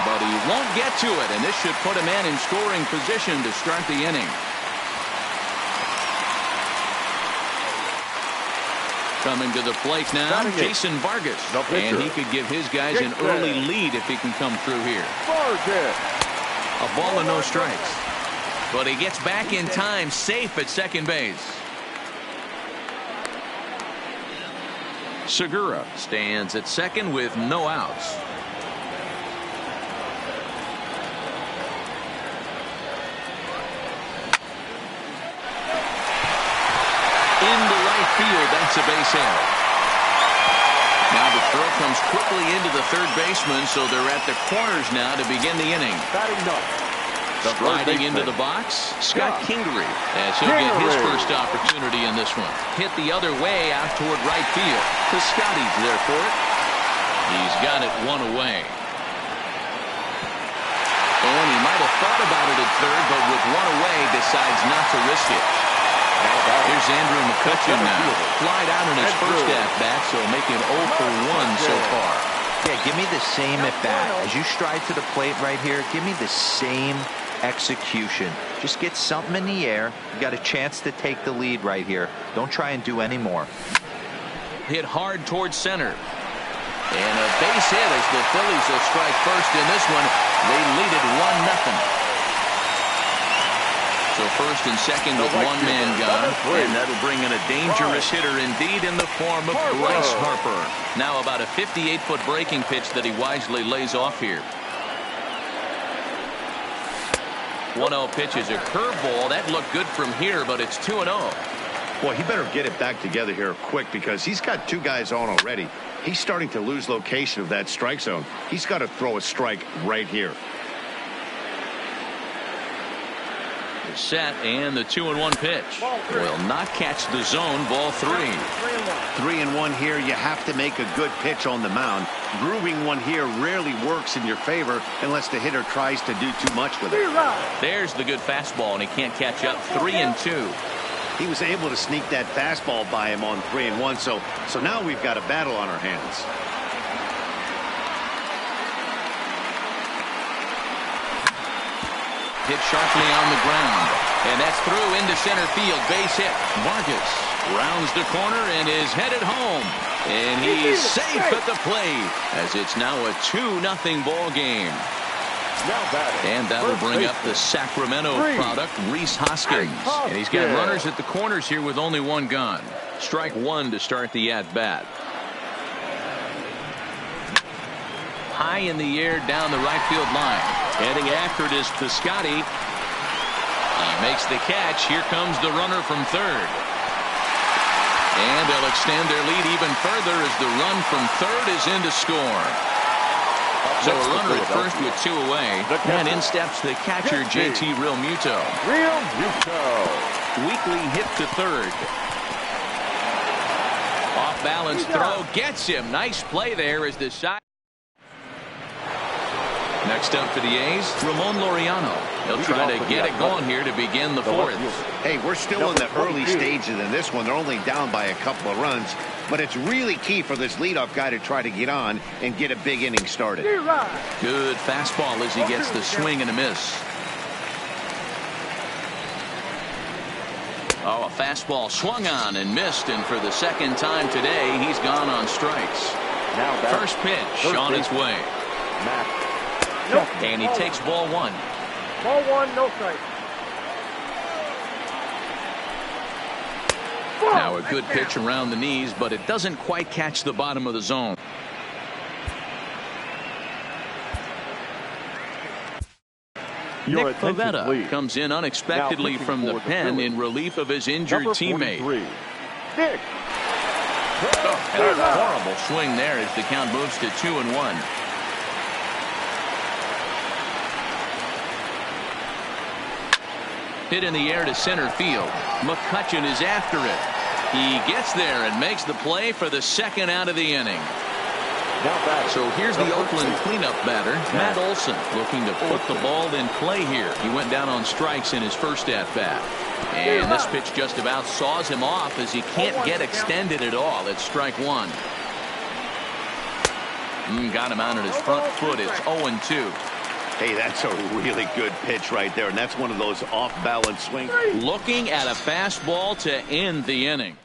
but he won't get to it, and this should put a man in scoring position to start the inning. Coming to the plate now, Jason Vargas. And he could give his guys an early lead if he can come through here. A ball and no strikes. But he gets back in time, safe at second base. Segura stands at second with no outs. Into right field, that's a base hit. Now the throw comes quickly into the third baseman, so they're at the corners now to begin the inning. Sliding into the box, Scott Kingery, as he'll get his first opportunity in this one. Hit the other way out toward right field. Piscotty's there for it. He's got it one away. And he might have thought about it at third, but with one away, decides not to risk it. Here's Andrew McCutcheon now. Flied out in his first at-bat, so making 0 for 1 so far. Yeah, give me the same at-bat. As you stride to the plate right here, give me the same execution. Just get something in the air. You got a chance to take the lead right here. Don't try and do any more. Hit hard towards center. And a base hit as the Phillies will strike first in this one. They lead it 1-0. So first and second with one man gone, and that'll bring in a dangerous hitter indeed in the form of Bryce Harper. Now about a 58-foot breaking pitch that he wisely lays off here. 1-0 pitch is a curveball. That looked good from here, but it's 2-0. Well, he better get it back together here quick because he's got 2 guys on already. He's starting to lose location of that strike zone. He's got to throw a strike right here. Set, and the 2-1 pitch will not catch the zone. Ball 3. 3-1 here. You have to make a good pitch on the mound. Grooving one here rarely works in your favor unless the hitter tries to do too much with it. There's the good fastball, and he can't catch up. 3-2. He was able to sneak that fastball by him on 3-1, so now we've got a battle on our hands. Hit sharply on the ground, and that's through into center field. Base hit. Vargas rounds the corner and is headed home, and he's safe at the plate as it's now a 2-0 ball game. And that'll bring up the Sacramento product, Rhys Hoskins, and he's got runners at the corners here with only one gone. Strike 1 to start the at-bat. High in the air down the right field line. Heading after it is Piscotty. He makes the catch. Here comes the runner from third. And they'll extend their lead even further as the run from third is in to score. So a runner at first with 2 away. And in steps the catcher, JT Realmuto. Weakly hit to third. Off balance throw gets him. Nice play there as the side. Next up for the A's, Ramon Laureano. He'll try to get it going here to begin the 4th. Hey, we're still in the early stages in this one. They're only down by a couple of runs, but it's really key for this leadoff guy to try to get on and get a big inning started. Good fastball as he gets the swing and a miss. Oh, a fastball swung on and missed, and for the second time today, he's gone on strikes. First pitch on its way. And he takes ball 1. Ball 1, no strike. Now a good pitch around the knees, but it doesn't quite catch the bottom of the zone. Your Nick attention, Pavetta please. comes in unexpectedly Now from the pitching for pen Phillies. in relief of his injured Number teammate. 43, Nick. And a horrible swing there as the count moves to 2-1. Hit in the air to center field. McCutchen is after it. He gets there and makes the play for the second out of the inning. So here's the Oakland cleanup batter, Matt Olson, looking to put the ball in play here. He went down on strikes in his first at-bat. And this pitch just about saws him off as he can't get extended at all. It's strike one. Got him out at his front foot. It's 0-2. Hey, that's a really good pitch right there, and that's one of those off-balance swings. Looking at a fastball to end the inning.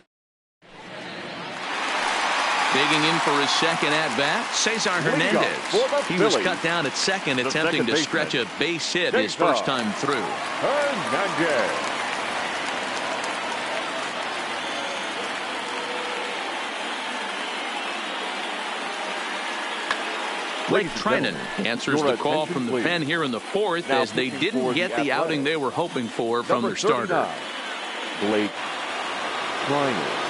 Digging in for his second at-bat, Cesar Hernandez. He was cut down at second, attempting to stretch a base hit his first time through. Hernandez. Blake Trinan answers the call from the pen here in the fourth as they didn't get the outing they were hoping for from their starter. Blake Trinan.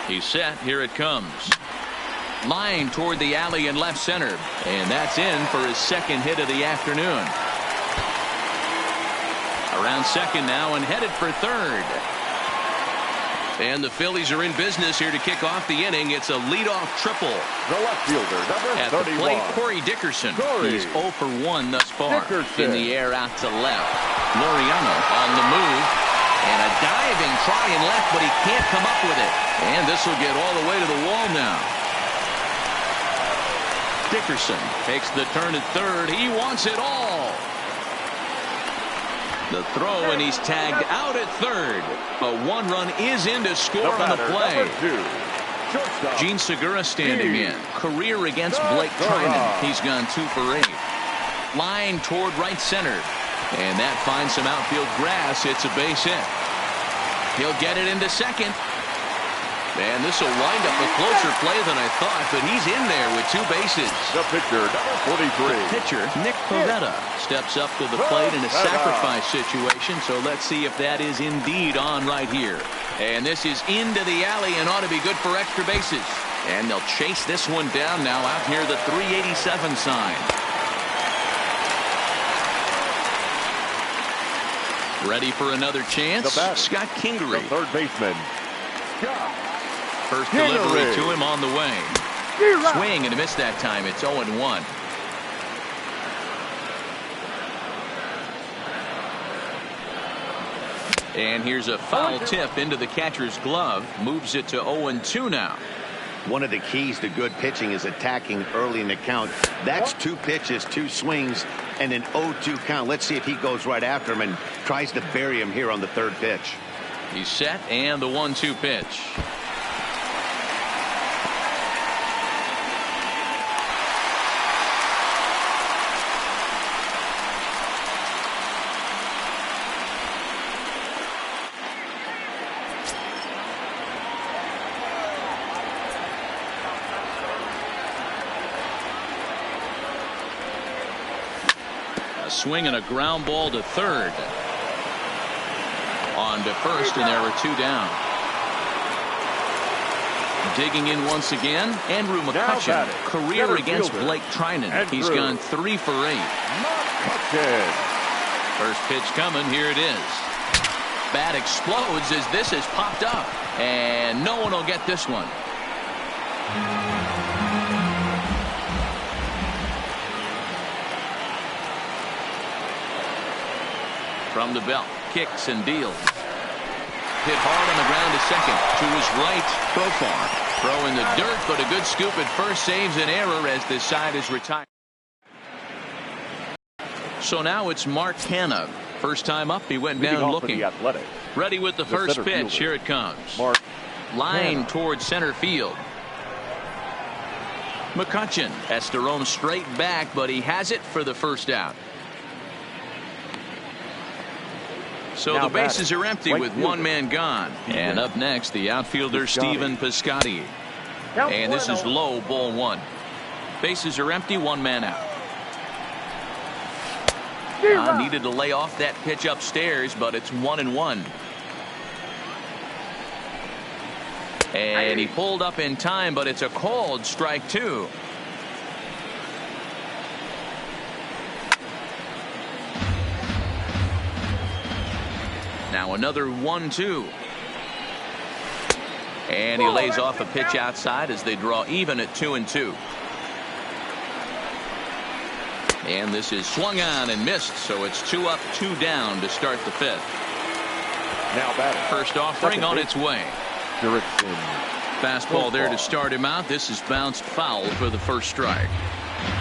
He's set. Here it comes. Line toward the alley in left center. And that's in for his second hit of the afternoon. Around second now and headed for third. And the Phillies are in business here to kick off the inning. It's a leadoff triple. The left fielder, number 31. At the plate, Corey Dickerson. He's 0 for 1 thus far. In the air out to left. Laureano on the move. And a diving try in left, but he can't come up with it. And this will get all the way to the wall now. Dickerson takes the turn at third. He wants it all. The throw, and he's tagged out at third. But one run is in to score on the play. Gene Segura standing in. Career against Blake Trinan. He's gone 2 for 8. Line toward right center. And that finds some outfield grass. It's a base hit. He'll get it into second. And this will wind up a closer play than I thought, but he's in there with 2 bases. The pitcher, number 43. The pitcher, Nick Pavetta, steps up to the plate in a sacrifice situation, so let's see if that is indeed on right here. And this is into the alley and ought to be good for extra bases. And they'll chase this one down now out near the 387 sign. Ready for another chance? Scott Kingery. The third baseman. First delivery to him on the way. Swing and a miss that time. It's 0-1. And here's a foul tip into the catcher's glove. Moves it to 0-2 now. One of the keys to good pitching is attacking early in the count. That's 2 pitches, 2 swings, and an 0-2 count. Let's see if he goes right after him and tries to bury him here on the third pitch. He's set, and the 1-2 pitch. Swing and a ground ball to third. On to first, and there are 2 down. Digging in once again, Andrew McCutchen. Career against Blake Trinan. He's gone 3 for 8. First pitch coming. Here it is. Bat explodes as this has popped up. And no one will get this one. From the belt, kicks and deals. Hit hard on the ground to second. To his right, Profar. Throw in the dirt, but a good scoop at first saves an error as this side is retired. So now it's Mark Hanna. First time up, he went down looking. Ready with the first pitch. Here it comes. Line towards center field. McCutchen has to roam straight back, but he has it for the first out. So the bases are empty with one man gone. And up next, the outfielder Stephen Piscotty. And this is low, ball one. Bases are empty, one man out. Needed to lay off that pitch upstairs, but it's 1-1. And he pulled up in time, but it's a called strike two. Now another 1-2. And he lays off a pitch outside as they draw even at 2-2. And this is swung on and missed, so it's 2 up, 2 down to start the fifth. Now batting. First offering on its way. Fastball there to start him out. This is bounced foul for the first strike.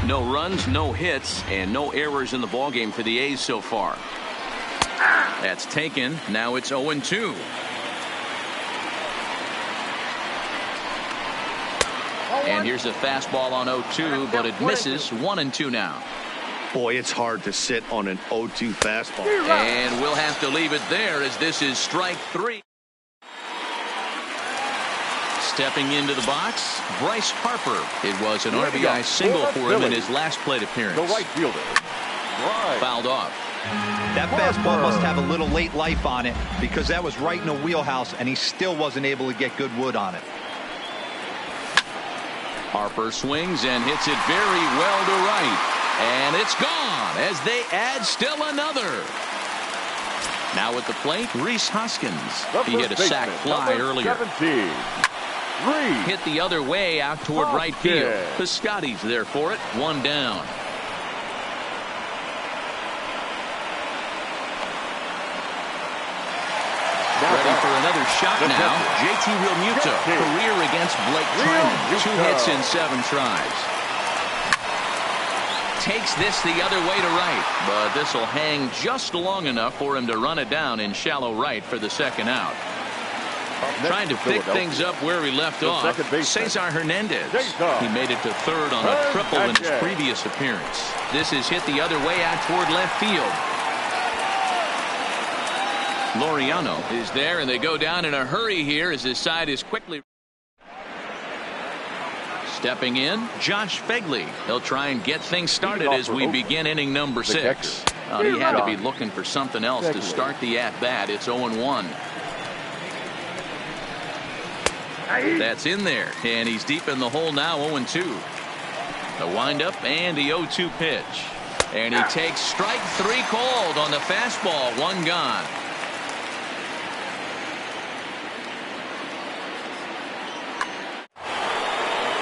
No runs, no hits, and no errors in the ballgame for the A's so far. That's taken. Now it's 0-2. And here's a fastball on 0-2, but it misses. 1-2 now. Boy, it's hard to sit on an 0-2 fastball. And we'll have to leave it there as this is strike three. Stepping into the box, Bryce Harper. It was an RBI single for him in his last plate appearance. The right fielder. Fouled off. That fastball must have a little late life on it because that was right in the wheelhouse and he still wasn't able to get good wood on it. Harper swings and hits it very well to right. And it's gone as they add still another. Now at the plate, Rhys Hoskins. He hit a sac fly earlier. 17. Hit the other way out toward right field. Piscotty's there for it. 1 down. Ready for another shot now. JT Realmuto. Career against Blake Trinan. 2 hits in 7 tries. Takes this the other way to right, but this will hang just long enough for him to run it down in shallow right for the second out. Trying to pick things up where he left off, Cesar Hernandez. He made it to third on a triple in his previous appearance. This is hit the other way out toward left field. Laureano is there, and they go down in a hurry here as his side is quickly. Stepping in, Josh Phegley. He'll try and get things started as we begin inning number 6. He had to be looking for something else to start the at-bat. It's 0-1. That's in there, and he's deep in the hole now, 0-2. The windup and the 0-2 pitch. And he takes strike 3 called on the fastball. 1 gone.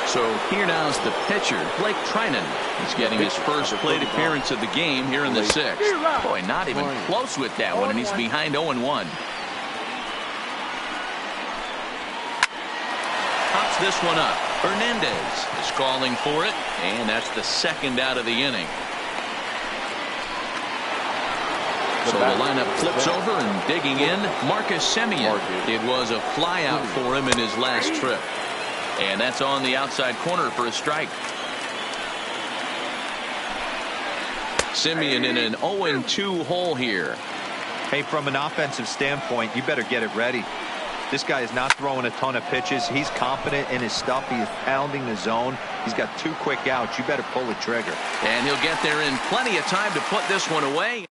So here now's the pitcher, Blake Trinan. He's getting his first plate appearance of the game here in the 6th. Boy, not even close with that one, and he's behind 0-1. Pops this one up. Hernandez is calling for it, and that's the 2nd out of the inning. So the lineup flips over and digging in, Marcus Semien. It was a fly out for him in his last trip. And that's on the outside corner for a strike. Semien in an 0-2 hole here. Hey, from an offensive standpoint, you better get it ready. This guy is not throwing a ton of pitches. He's confident in his stuff. He is pounding the zone. He's got 2 quick outs. You better pull the trigger. And he'll get there in plenty of time to put this one away.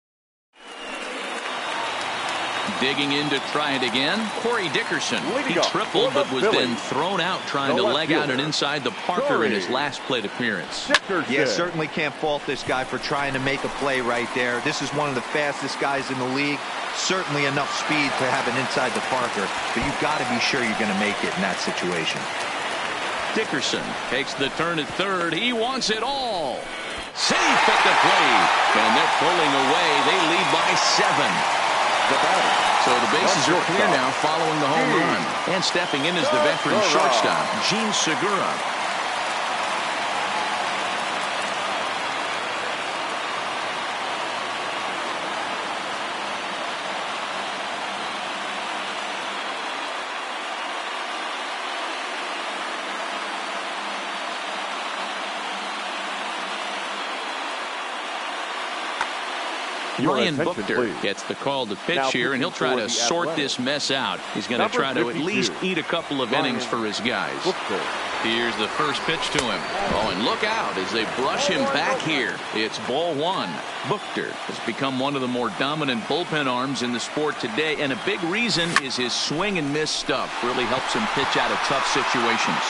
Digging in to try it again, Corey Dickerson. He tripled but was then thrown out trying to leg out an inside the Parker in his last plate appearance. Yeah, certainly can't fault this guy for trying to make a play right there. This is one of the fastest guys in the league. Certainly enough speed to have an inside the Parker, but you've got to be sure you're going to make it in that situation. Dickerson takes the turn at third. He wants it all. Safe at the plate. And they're pulling away. They lead by 7. So the bases are clear now following the home run. And stepping in is the veteran shortstop, Gene Segura. Ryan Buchter gets the call to pitch here, and he'll try to sort this mess out. He's going to try to at least eat a couple of innings for his guys. Here's the first pitch to him. Oh, and look out as they brush him back here. It's ball one. Buchter has become one of the more dominant bullpen arms in the sport today, and a big reason is his swing and miss stuff. Really helps him pitch out of tough situations.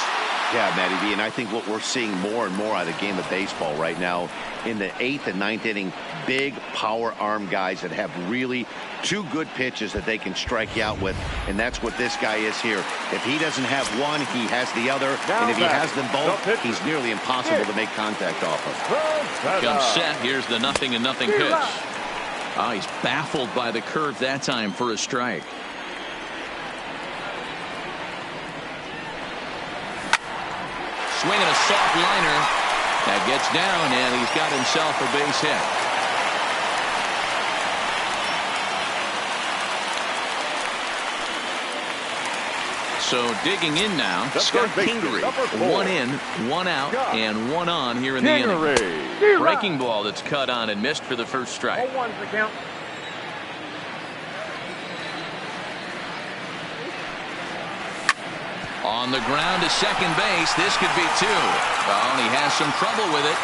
Yeah, Matty B, and I think what we're seeing more and more out of the game of baseball right now in the 8th and 9th inning, big power arm guys that have really two good pitches that they can strike you out with, and that's what this guy is here. If he doesn't have one, he has the other, and if he has them both, he's nearly impossible to make contact off of. Comes set. Here's the 0-0 pitch. Oh, he's baffled by the curve that time for a strike. Swinging a soft liner. That gets down, and he's got himself a base hit. So digging in now, Scott Kingery. 1 in, 1 out, and 1 on here in the inning. Breaking ball that's cut on and missed for the first strike. 0-1's the count. On the ground to second base. This could be 2. Well, and he has some trouble with it.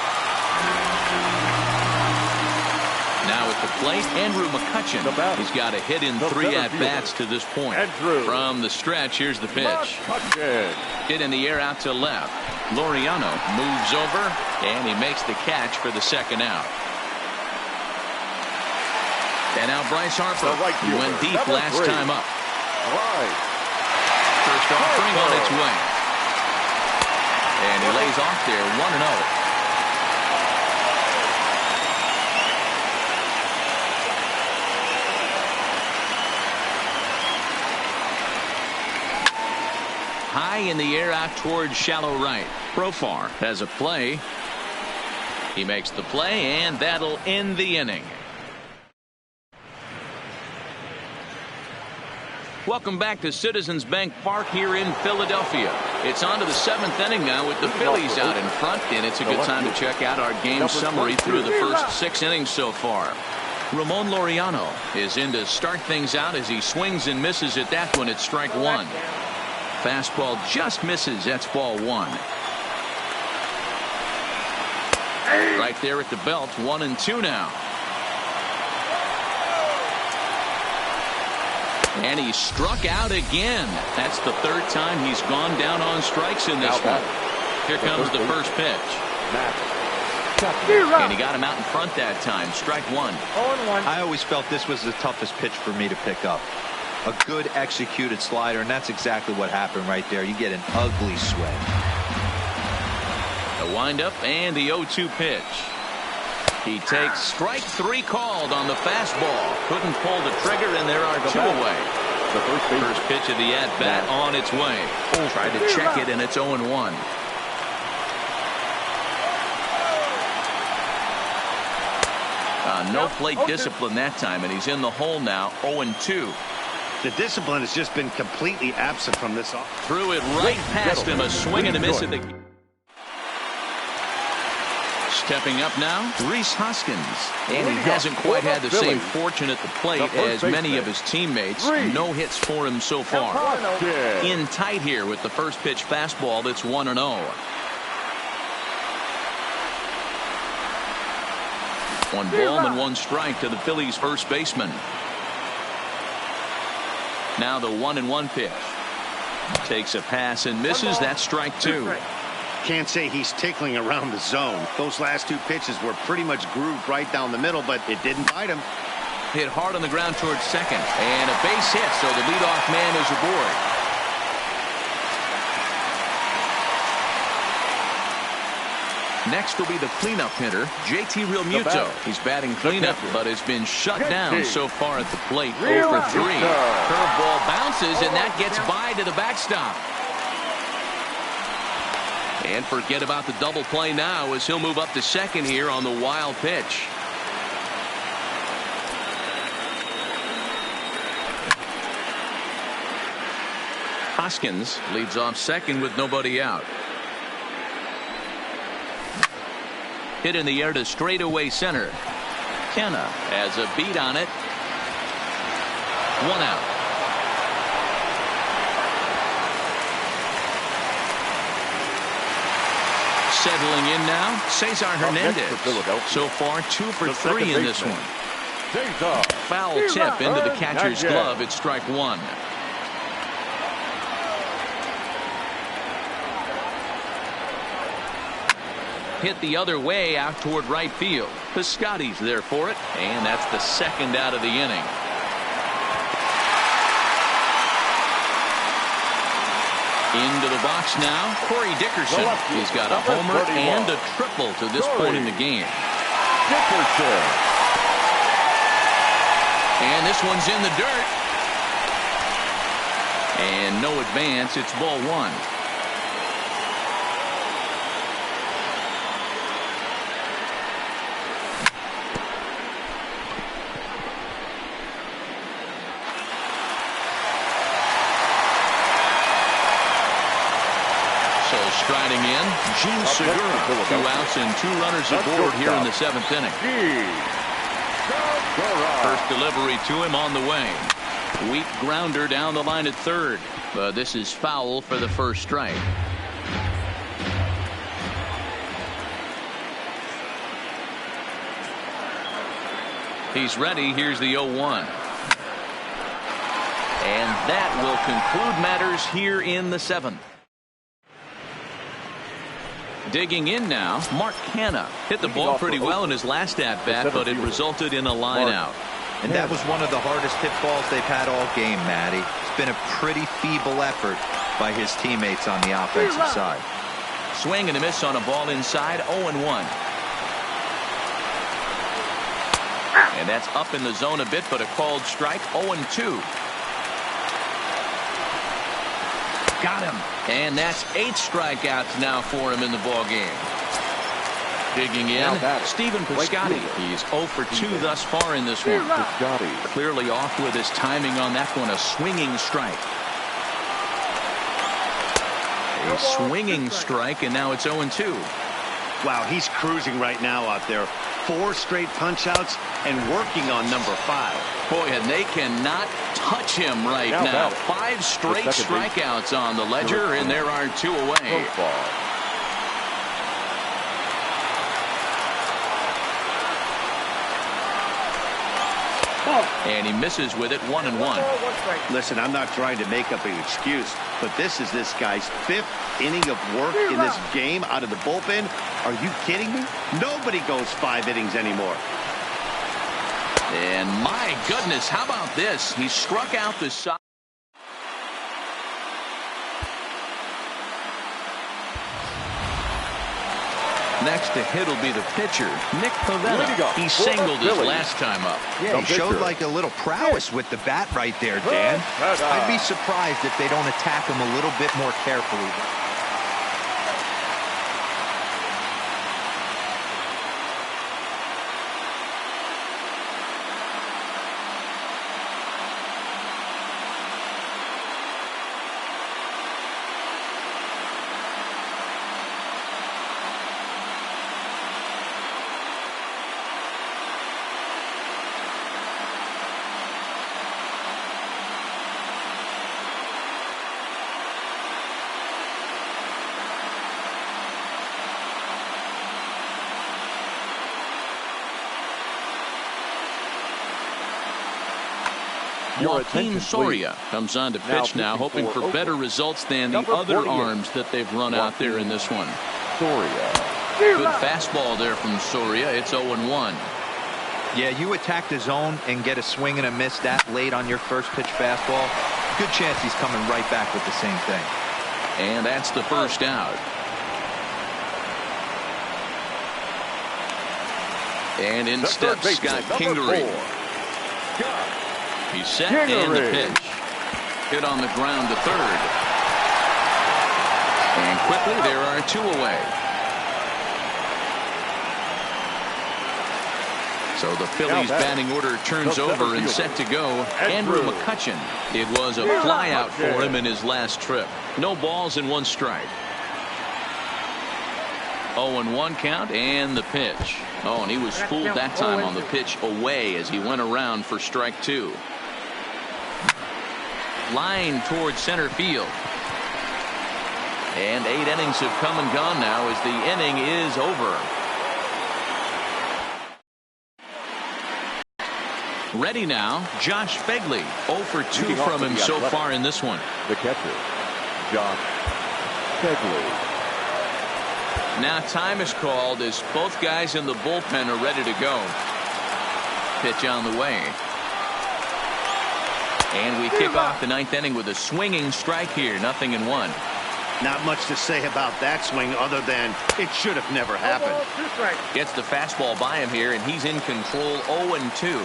Now at the plate, Andrew McCutcheon. He's got a hit in 3 at-bats to this point. From the stretch, here's the pitch. Hit in the air out to left. Laureano moves over, and he makes the catch for the second out. And now Bryce Harper. He went deep last time up. First offering on its way. And he lays off there 1-0. High in the air out towards shallow right. Profar has a play. He makes the play, and that'll end the inning. Welcome back to Citizens Bank Park here in Philadelphia. It's on to the 7th inning now with the Phillies out in front, and it's a good time to check out our game summary through the first 6 innings so far. Ramon Laureano is in to start things out as he swings and misses at that one at strike 1. Fastball just misses. That's ball 1. Right there at the belt, 1-2 now. And he struck out again. That's the 3rd time he's gone down on strikes in this one. Here comes the first pitch. And he got him out in front that time. Strike 1. 0-1. I always felt this was the toughest pitch for me to pick up. A good executed slider, and that's exactly what happened right there. You get an ugly swing. The windup and the 0-2 pitch. He takes strike 3 called on the fastball. Couldn't pull the trigger, and there are 2 away. The first pitch of the at-bat on its way. Tried to check it, and it's 0-1. No plate discipline that time, and he's in the hole now, 0-2. The discipline has just been completely absent from this. Threw it right past him, a swing and a miss at the... Stepping up now, Rhys Hoskins. And he hasn't quite had the same fortune at the plate as many of his teammates. No hits for him so far. In tight here with the first pitch fastball that's 1-0. 1 ball and 1 strike to the Phillies first baseman. Now the 1-1 pitch. Takes a pass and misses. That's strike 2. Can't say he's tickling around the zone. Those last 2 pitches were pretty much grooved right down the middle, but it didn't bite him. Hit hard on the ground towards second. And a base hit, so the leadoff man is aboard. Next will be the cleanup hitter, JT Realmuto. He's batting cleanup, but has been shut down so far at the plate. 0 for 3. Curveball bounces, and that gets by to the backstop. And forget about the double play now as he'll move up to second here on the wild pitch. Hoskins leads off second with nobody out. Hit in the air to straightaway center. McKenna has a beat on it. 1 out. Settling in now, Cesar Hernandez. So far, 2 for 3 in this one. Foul tip into the catcher's glove. It's strike 1. Hit the other way out toward right field. Piscotty's there for it, and that's the 2nd out of the inning. Into the box now, Corey Dickerson. He's got a homer and a triple to this point in the game. Dickerson. And this one's in the dirt. And no advance. It's ball 1. Striding in, Gene Segura. 2 outs and 2 runners aboard here in the 7th inning. First delivery to him on the way. Weak grounder down the line at 3rd. But this is foul for the first strike. He's ready. Here's the 0-1. And that will conclude matters here in the 7th. Digging in now, Mark Canha hit the ball pretty well in his last at-bat, but it resulted in a line out. And that was one of the hardest hit balls they've had all game, Matty. It's been a pretty feeble effort by his teammates on the offensive side. Swing and a miss on a ball inside, 0-1. And that's up in the zone a bit, but a called strike, 0-2. Got him. And that's 8 strikeouts now for him in the ball game. Digging in, Stephen Piscotty. He's 0 for 2 thus far in this one. Clearly off with his timing on that one. A swinging strike. A swinging strike, and now it's 0-2. Wow, he's cruising right now out there. 4 straight punch-outs and working on number 5. Boy, and they cannot touch him right now. 5 straight strikeouts on the ledger, and there are 2 away. And he misses with it, 1-1. Listen, I'm not trying to make up an excuse, but this is this guy's 5th inning of work in this game out of the bullpen. Are you kidding me? Nobody goes 5 innings anymore. And my goodness, how about this? He struck out the side. Next to hit will be the pitcher, Nick Pivetta. He singled his last time up. Yeah, he showed like a little prowess with the bat right there, Dan. I'd be surprised if they don't attack him a little bit more carefully. Joaquin Soria comes on to pitch now, hoping for better results than the other arms that they've run out there in this one. Good fastball there from Soria. It's 0-1. Yeah, you attack the zone and get a swing and a miss that late on your first pitch fastball. Good chance he's coming right back with the same thing. And that's the first out. And in steps Scott Kingery. He's set and the pitch. Hit on the ground to 3rd. And quickly there are 2 away. So the Phillies batting order turns over and set to go. Andrew McCutchen. It was a flyout for him in his last trip. No balls and 1 strike. 0-1 count and the pitch. Oh, and he was fooled that time on the pitch away as he went around for strike 2. Line towards center field. And 8 innings have come and gone now as the inning is over. Ready now, Josh Begley. 0 for 2 from him so far in this one. The catcher, Josh Begley. Now time is called as both guys in the bullpen are ready to go. Pitch on the way. And we kick off the 9th inning with a swinging strike here. 0-1. Not much to say about that swing other than it should have never happened. Gets the fastball by him here, and he's in control. 0-2.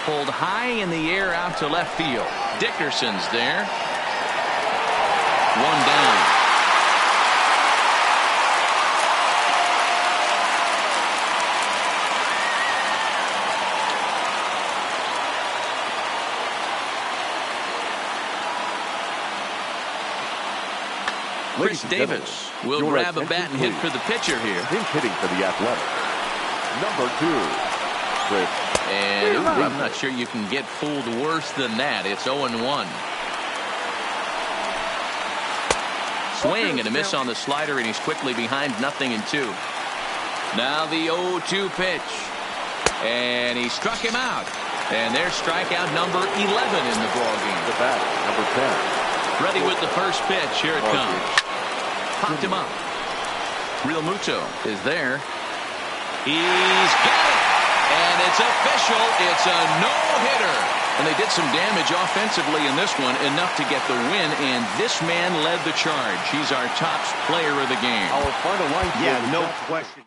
Pulled high in the air out to left field. Dickerson's there. 1 down. Chris Davis will grab a bat and hit for the pitcher here. Pinch hitting for the Athletics. Number 2, Chris. And I'm not sure you can get fooled worse than that. It's 0-1. Swing and a miss on the slider, and he's quickly behind 0-2. Now the 0-2 pitch. And he struck him out. And there's strikeout number 11 in the ballgame. The bat, number 10. Ready with the first pitch. Here it comes. Popped him up. Real Muto is there. He's got it. And it's official. It's a no-hitter. And they did some damage offensively in this one, enough to get the win. And this man led the charge. He's our top player of the game. Our final line. Yeah, no question.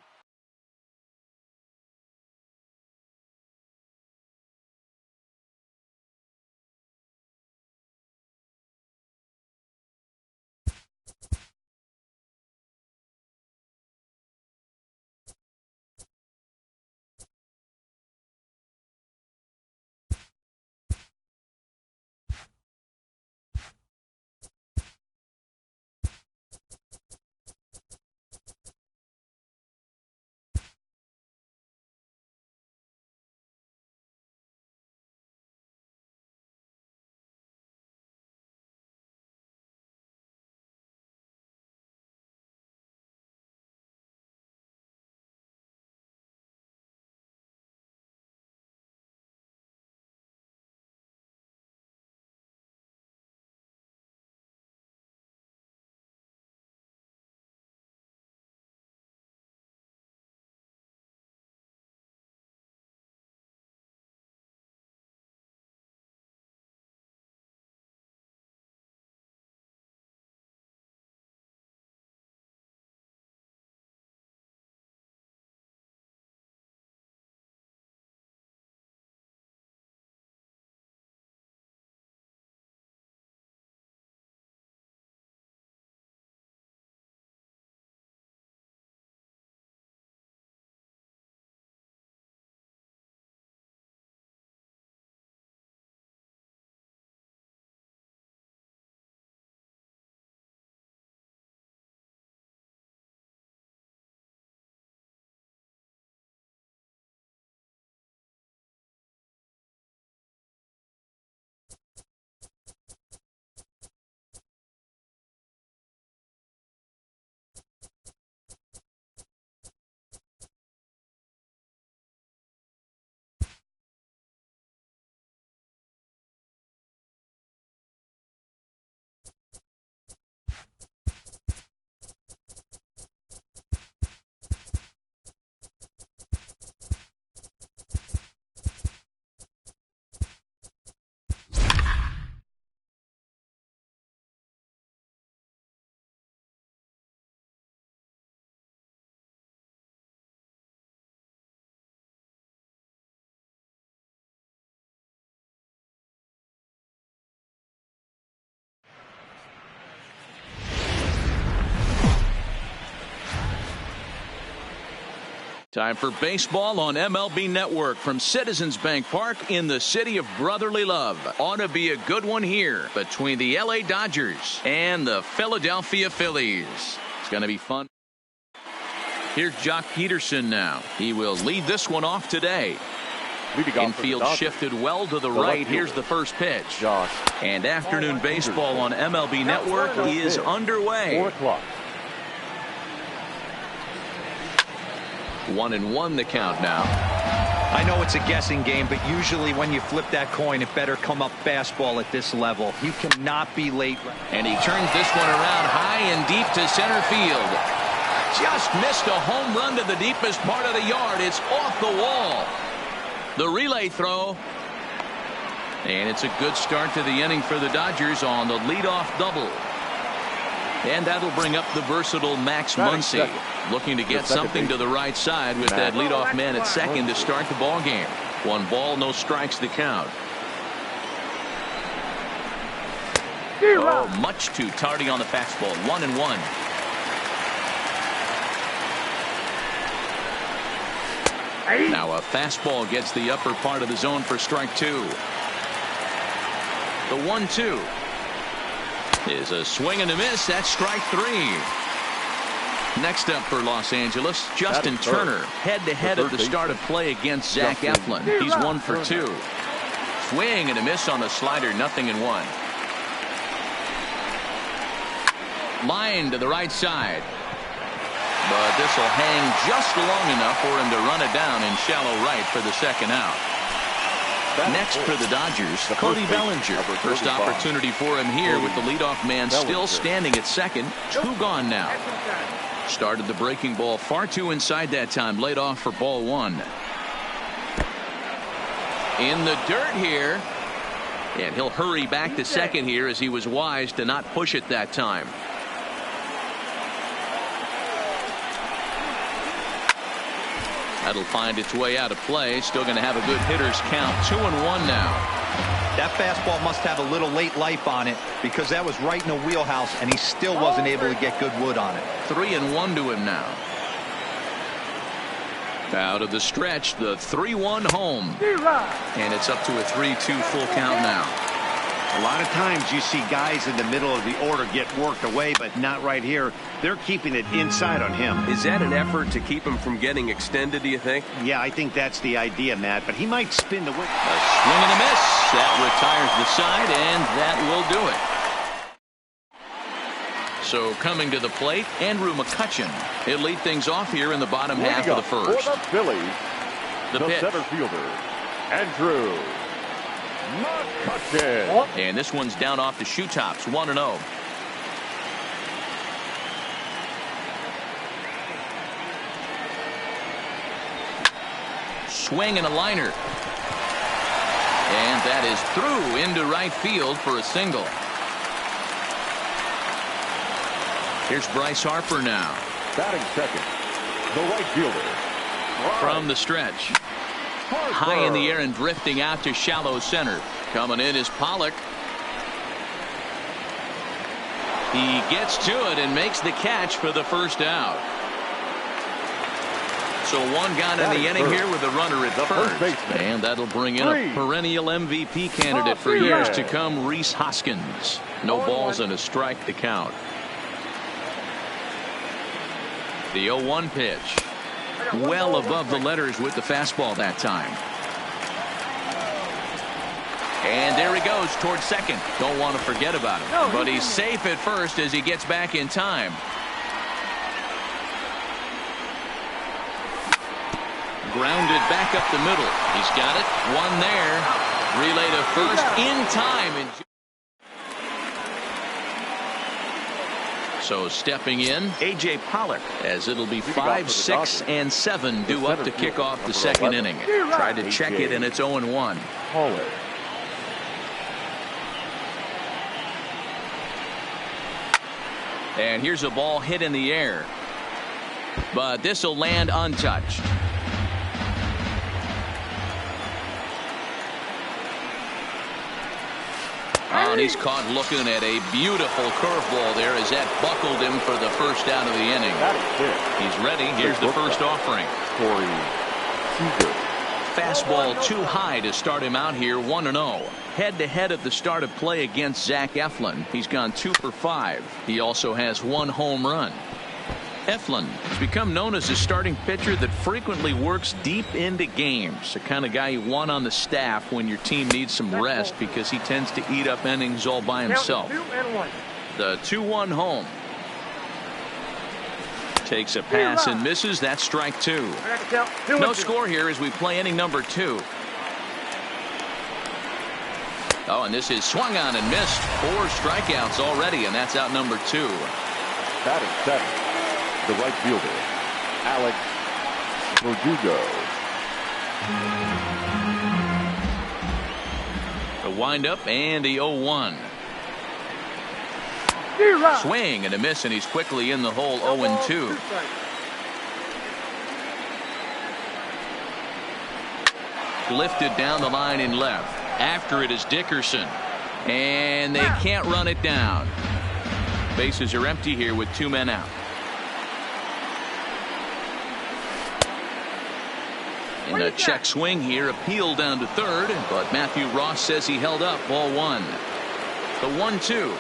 Time for baseball on MLB Network from Citizens Bank Park in the city of brotherly love. Ought to be a good one here between the LA Dodgers and the Philadelphia Phillies. It's going to be fun. Here's Jock Peterson now. He will lead this one off today. Infield shifted well to the right. Here's the first pitch. And afternoon baseball on MLB Network is underway. 4 o'clock. 1-1 the count now. I know it's a guessing game, but usually when you flip that coin, it better come up fastball at this level. You cannot be late. And he turns this one around high and deep to center field. Just missed a home run to the deepest part of the yard. It's off the wall. The relay throw. And it's a good start to the inning for the Dodgers on the leadoff double. And that'll bring up the versatile Max Muncy, looking to get something to the right side with that leadoff man at second to start the ball game. 1 ball, no strikes the count. Oh, much too tardy on the fastball. 1-1. Now a fastball gets the upper part of the zone for strike 2. The 1-2 is a swing and a miss. That's strike 3. Next up for Los Angeles, Justin Turner, head-to-head at the start of play against Zach Eflin. He's 1 for 2. Swing and a miss on the slider, 0-1. Line to the right side. But this will hang just long enough for him to run it down in shallow right for the second out. Next for the Dodgers, Cody Bellinger. First opportunity for him here with the leadoff man still standing at second. 2 gone now. Started the breaking ball far too inside that time. Laid off for ball 1. In the dirt here. And he'll hurry back to second here as he was wise to not push it that time. That'll find its way out of play. Still going to have a good hitter's count. 2-1 now. That fastball must have a little late life on it because that was right in the wheelhouse and he still wasn't able to get good wood on it. 3-1 to him now. Out of the stretch, the 3-1 home. And it's up to a 3-2 full count now. A lot of times you see guys in the middle of the order get worked away, but not right here. They're keeping it inside on him. Is that an effort to keep him from getting extended, do you think? Yeah, I think that's the idea, Matt, but he might spin the win. A swing and a miss. That retires the side, and that will do it. So coming to the plate, Andrew McCutchen. He'll lead things off here in the bottom half of the first. For the Phillies, the pitch. Center fielder, Andrew McCutchen. And this one's down off the shoe tops. 1-0. Swing and a liner. And that is through into right field for a single. Here's Bryce Harper now. Batting second, the right fielder. From the stretch. Harper. High in the air and drifting out to shallow center. Coming in is Pollock. He gets to it and makes the catch for the first out. So 1 gone in the inning here with a runner at first. And that'll bring in a perennial MVP candidate for years to come, Rhys Hoskins. No balls and a strike to count. The 0-1 pitch. Well above the letters with the fastball that time. And there he goes towards second. Don't want to forget about him. But he's safe at first as he gets back in time. Grounded back up the middle. He's got it. 1 there. Relay to first in time. So stepping in, A.J. Pollock, as it'll be 5, 6, and 7 due up to kick off the second inning. Tried to check it, and it's 0-1. And here's a ball hit in the air. But this will land untouched. Oh, and he's caught looking at a beautiful curveball there as that buckled him for the first out of the inning. He's ready. Here's the first offering. Fastball too high to start him out here. 1-0. Head-to-head at the start of play against Zach Eflin. He's gone 2 for 5. He also has 1 home run. Eflin has become known as a starting pitcher that frequently works deep into games. The kind of guy you want on the staff when your team needs some rest because he tends to eat up innings all by himself. The 2-1 home. Takes a pass and misses. That's strike 2. No score here as we play inning number 2. Oh, and this is swung on and missed. 4 strikeouts already, and that's out number 2. Batting seventh, the right fielder, Alex Verdugo. The windup and the 0-1. Swing and a miss, and he's quickly in the hole. 0-2. Lifted down the line in left. After it is Dickerson, and they can't run it down. Bases are empty here with 2 men out. And a check swing here, appeal down to third, but Matthew Ross says he held up. Ball 1. The 1-2.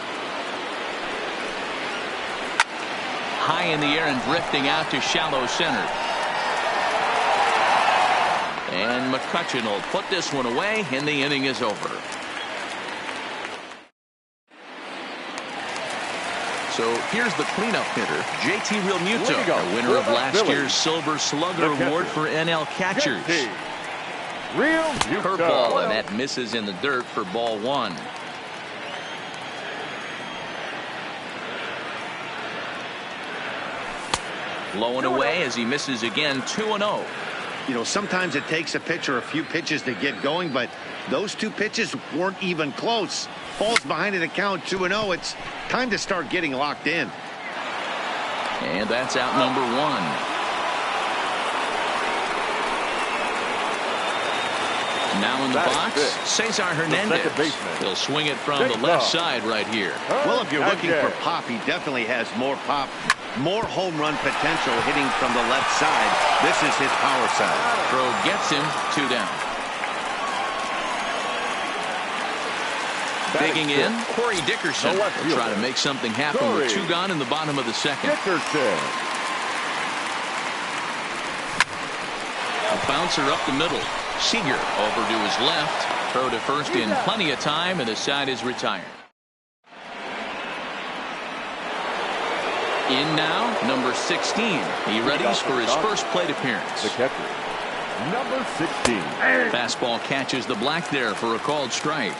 High in the air and drifting out to shallow center. And McCutcheon will put this one away, and the inning is over. So here's the cleanup hitter, JT Realmuto, the winner of last year's Silver Slugger Award for NL catchers. Curveball, and that misses in the dirt for ball 1. Low and away as he misses again. 2-0. You know, sometimes it takes a pitcher a few pitches to get going, but those 2 pitches weren't even close. Falls behind in the count. 2-0. It's time to start getting locked in. And that's out number 1. Now in the box, Cesar Hernandez. He'll swing it from the left side right here. Well, if you're looking for pop, he definitely has more pop. More home run potential hitting from the left side. This is his power side. Throw gets him. 2 down. Digging in, Corey Dickerson will try to make something happen with 2 gone in the bottom of the second. Dickerson. A bouncer up the middle. Seager over to his left. Throw to first in plenty of time, and the side is retired. In now, number 16. He readies for his first plate appearance. The catcher, number 16. Fastball catches the black there for a called strike.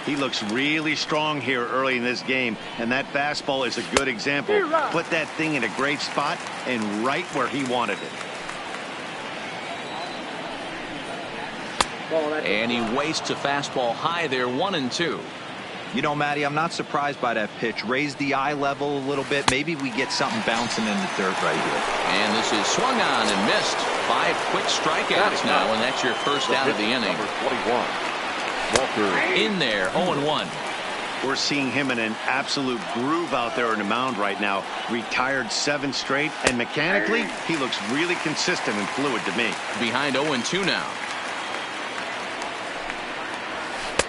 He looks really strong here early in this game, and that fastball is a good example. Put that thing in a great spot and right where he wanted it. And he wastes a fastball high there. 1-2. You know, Matty, I'm not surprised by that pitch. Raise the eye level a little bit. Maybe we get something bouncing in the dirt right here. And this is swung on and missed. 5 quick strikeouts now, and that's your first out of the inning. Number 21. Walker. In there, 0-1. We're seeing him in an absolute groove out there on the mound right now. Retired 7 straight, and mechanically, he looks really consistent and fluid to me. Behind 0-2 now.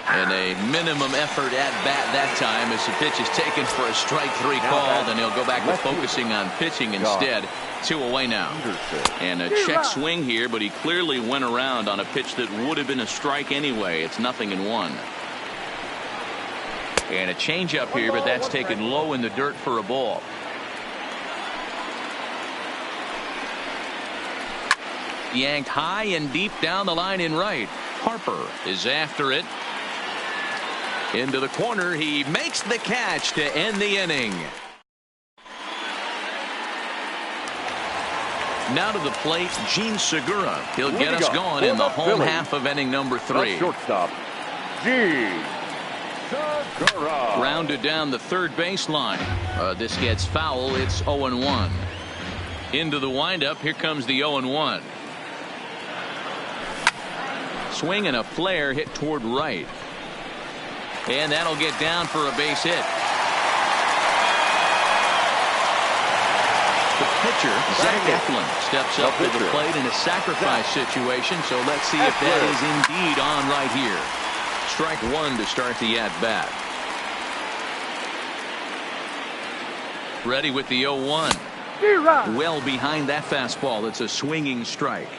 And a minimum effort at bat that time as the pitch is taken for a strike 3 called, and he'll go back to focusing on pitching instead. 2 away now. And a check swing here, but he clearly went around on a pitch that would have been a strike anyway. It's 0-1. And a changeup here, but that's taken low in the dirt for a ball. Yanked high and deep down the line in right. Harper is after it. Into the corner, he makes the catch to end the inning. Now to the plate, Gene Segura. He'll get us going in the home half of inning number 3. Shortstop, Gene Segura. Rounded down the third baseline. This gets foul. It's 0-1. Into the windup. Here comes the 0-1. Swing and a flare hit toward right. And that'll get down for a base hit. The pitcher, Zach Eflin, steps up to the plate in a sacrifice situation, so let's see if that is indeed on right here. Strike 1 to start the at-bat. Ready with the 0-1. Well behind that fastball. It's a swinging strike.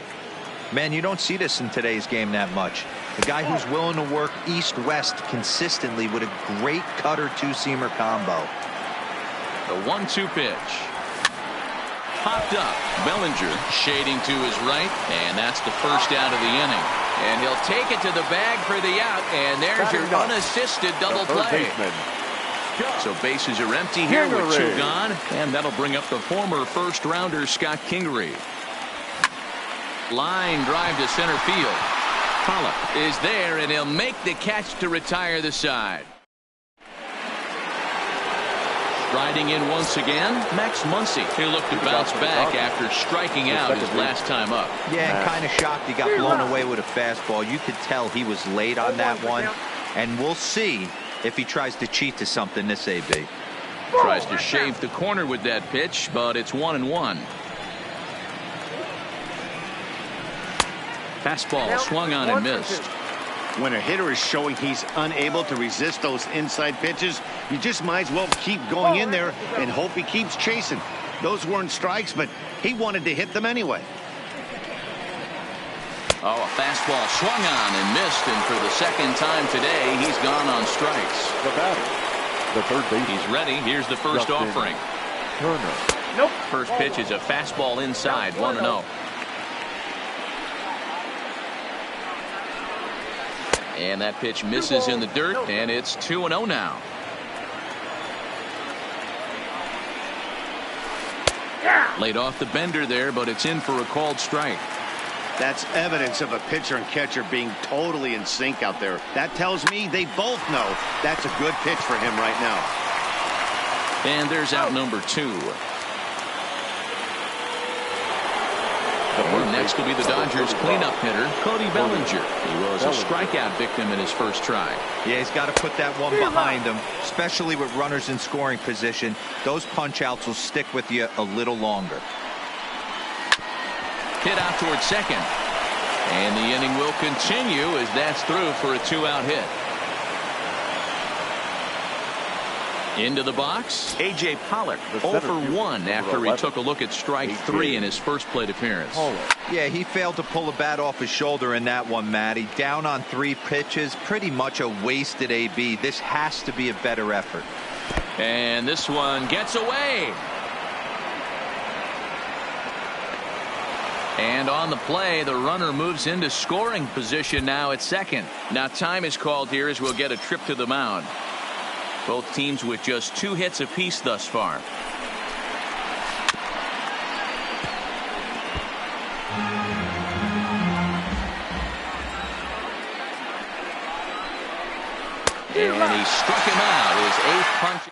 Man, you don't see this in today's game that much. A guy who's willing to work east-west consistently with a great cutter two-seamer combo. The 1-2 pitch. Popped up. Bellinger shading to his right, and that's the first out of the inning. And he'll take it to the bag for the out, and there's your unassisted double play. So bases are empty here with 2 gone, and that'll bring up the former first-rounder Scott Kingery. Line drive to center field. Pollock is there, and he'll make the catch to retire the side. Striding in once again, Max Muncy. He'll look to bounce back after striking out his last time up. Yeah, and kind of shocked he got blown away with a fastball. You could tell he was late on that one, and we'll see if he tries to cheat to something this AB. Tries to shave the corner with that pitch, but it's 1-1. Fastball swung on and missed. When a hitter is showing he's unable to resist those inside pitches, you just might as well keep going in there and hope he keeps chasing. Those weren't strikes, but he wanted to hit them anyway. Oh, a fastball swung on and missed, and for the second time today, he's gone on strikes. The batter, the third base. He's ready. Here's the first offering. Turner. Nope. First pitch is a fastball inside, 1-0. And that pitch misses in the dirt, and it's 2-0 now. Laid off the bender there, but it's in for a called strike. That's evidence of a pitcher and catcher being totally in sync out there. That tells me they both know that's a good pitch for him right now. And there's out number 2. Next will be the Dodgers cleanup hitter, Cody Bellinger. He was a strikeout victim in his first try. Yeah, he's got to put that one behind him, especially with runners in scoring position. Those punch-outs will stick with you a little longer. Hit out towards second. And the inning will continue as that's through for a 2-out hit. Into the box, A.J. Pollock, 0 for 1 after he took a look at strike 3 in his first plate appearance. Yeah, he failed to pull the bat off his shoulder in that one, Matty. Down on 3 pitches, pretty much a wasted AB. This has to be a better effort. And this one gets away. And on the play, the runner moves into scoring position now at second. Now time is called here as we'll get a trip to the mound. Both teams with just 2 hits apiece thus far. And he struck him out, his 8th punch.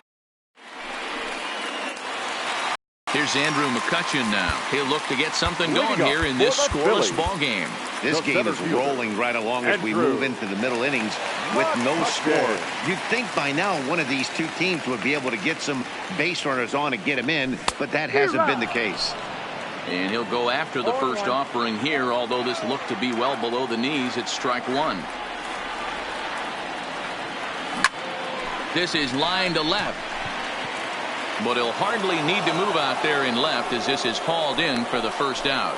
Here's Andrew McCutchen now. He'll look to get something going here in this scoreless ball game. This game is rolling right along as we move into the middle innings with no score. You'd think by now one of these 2 teams would be able to get some base runners on and get them in, but that hasn't been the case. And he'll go after the first offering here, although this looked to be well below the knees. It's strike 1. This is line to left. But he'll hardly need to move out there in left as this is hauled in for the first out.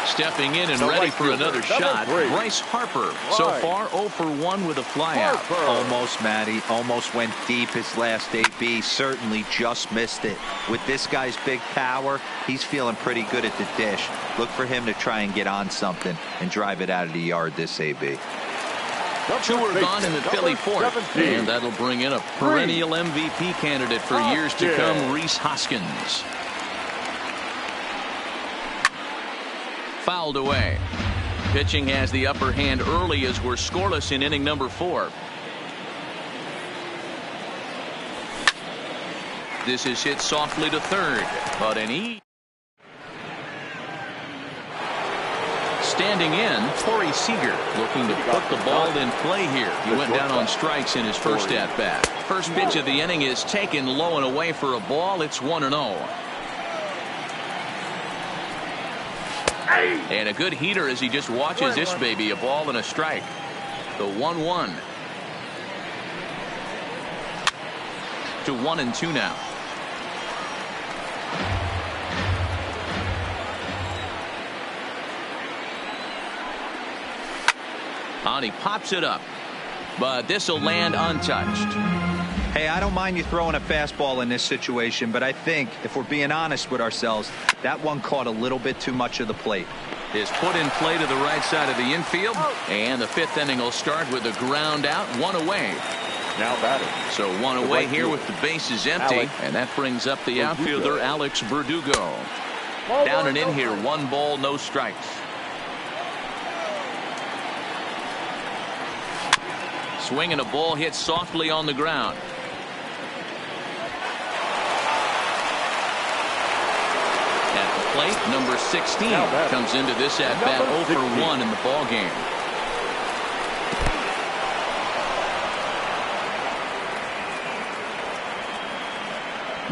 Stepping in and ready for another shot, Bryce Harper. So far 0 for 1 with a flyout. Almost, Matty. Almost went deep his last AB. Certainly just missed it. With this guy's big power, he's feeling pretty good at the dish. Look for him to try and get on something and drive it out of the yard this AB. 2 are gone in the Philly 4th. And that'll bring in a perennial MVP candidate for years to come, Rhys Hoskins. Fouled away. Pitching has the upper hand early as we're scoreless in inning number 4. This is hit softly to third, but standing in, Torrey Seager looking to put the ball in play here. He went down on strikes in his first at-bat. First pitch of the inning is taken low and away for a ball. It's 1-0. And a good heater as he just watches this baby, a ball and a strike. The 1-1. To 1-2 now. And he pops it up. But this will land untouched. Hey, I don't mind you throwing a fastball in this situation, but I think, if we're being honest with ourselves, that one caught a little bit too much of the plate. Is put in play to the right side of the infield. And the fifth inning will start with a ground out, one away. Now batting. So one away here with the bases empty. And that brings up the outfielder, Alex Verdugo. Down and in here, 1 ball, no strikes. Swing and a ball hit softly on the ground. At the plate, number 16 comes into this at bat 0 for 1 in the ball game.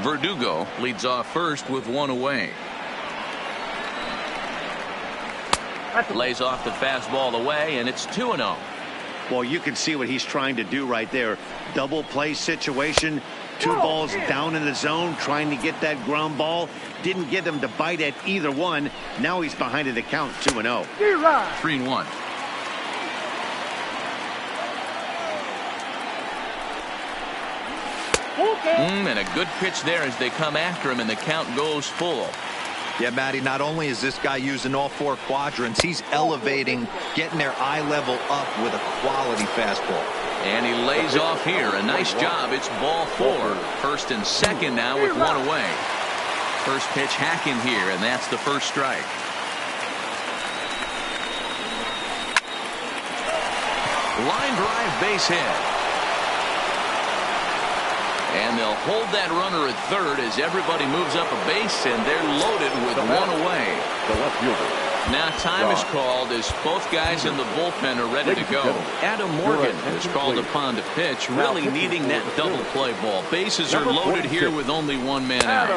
Verdugo leads off first with 1 away. Lays off the fastball away, and it's 2-0. Well, you can see what he's trying to do right there. Double play situation. 2 balls down in the zone, trying to get that ground ball. Didn't get him to bite at either one. Now he's behind in the count, 2-0. 3-1. And a good pitch there as they come after him, and the count goes full. Yeah, Matty, not only is this guy using all 4 quadrants, he's elevating, getting their eye level up with a quality fastball. And he lays off here. A nice job. It's ball 4. First and second now with 1 away. First pitch hacking here, and that's the first strike. Line drive base hit. And they'll hold that runner at third as everybody moves up a base, and they're loaded with 1 away. The left fielder. Now time is called as both guys in the bullpen are ready to go. Adam Morgan is called upon to pitch, really needing that double play ball. Bases are loaded here with only 1 man out.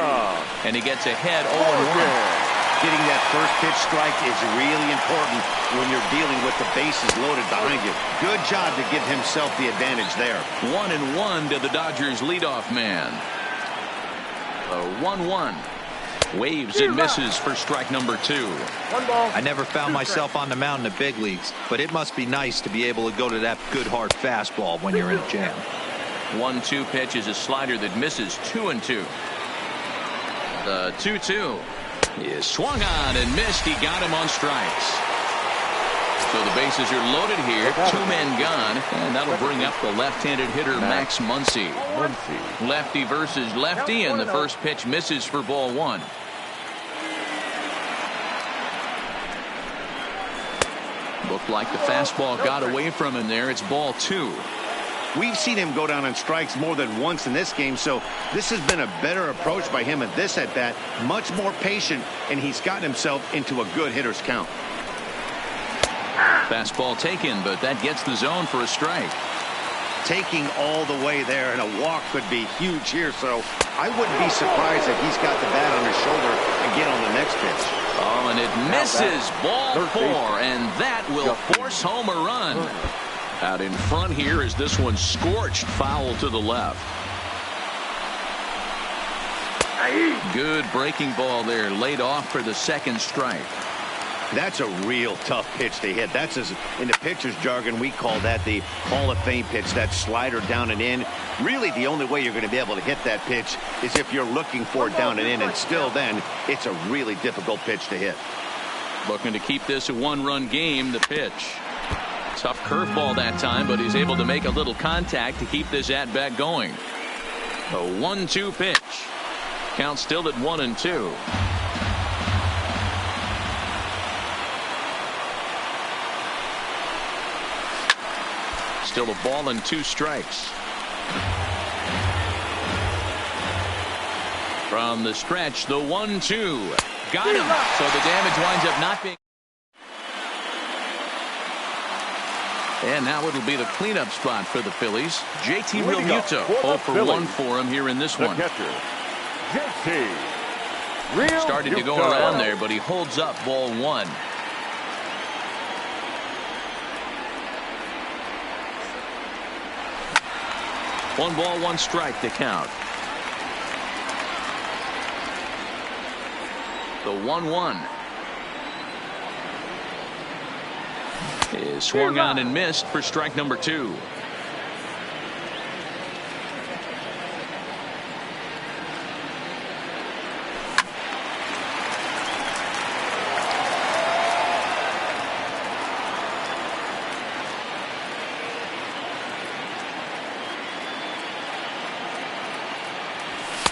And he gets ahead 0-1. Getting that first pitch strike is really important when you're dealing with the bases loaded behind you. Good job to give himself the advantage there. 1-1 to the Dodgers leadoff man. A 1-1. Waves and misses for strike number 2. 1 ball. I never found myself on the mound in the big leagues, but it must be nice to be able to go to that good hard fastball when you're in a jam. 1-2 pitch is a slider that misses 2-2. The 2-2 is swung on and missed. He got him on strikes. So the bases are loaded here. 2 men gone, and that'll bring up the left-handed hitter Max Muncy. Lefty versus lefty, and the first pitch misses for ball 1. Looked like the fastball got away from him there. It's ball 2. We've seen him go down on strikes more than once in this game, so this has been a better approach by him at this at-bat. Much more patient, and he's gotten himself into a good hitter's count. Fastball taken, but that gets the zone for a strike. Taking all the way there, and a walk could be huge here, so I wouldn't be surprised if he's got the bat on his shoulder again on the next pitch. Oh, and it misses. Ball 4, and that will force home a run. Out in front here is this one scorched foul to the left. Good breaking ball there, laid off for the second strike. That's a real tough pitch to hit. That's, as in the pitcher's jargon, we call that the Hall of Fame pitch, that slider down and in. Really, the only way you're going to be able to hit that pitch is if you're looking for it down and in, and still then, it's a really difficult pitch to hit. Looking to keep this a 1-run game. The pitch. Tough curveball that time, but he's able to make a little contact to keep this at-bat going. A 1-2 pitch. Count still at 1-2. Still a ball and 2 strikes. From the stretch, the 1-2. Got him. So the damage winds up not being. And now it'll be the cleanup spot for the Phillies. JT Realmuto 0 for 1 for him here in this one. Started to go around there, but he holds up ball 1. One ball, 1 strike to count. The 1-1. Is swung on and missed for strike number 2.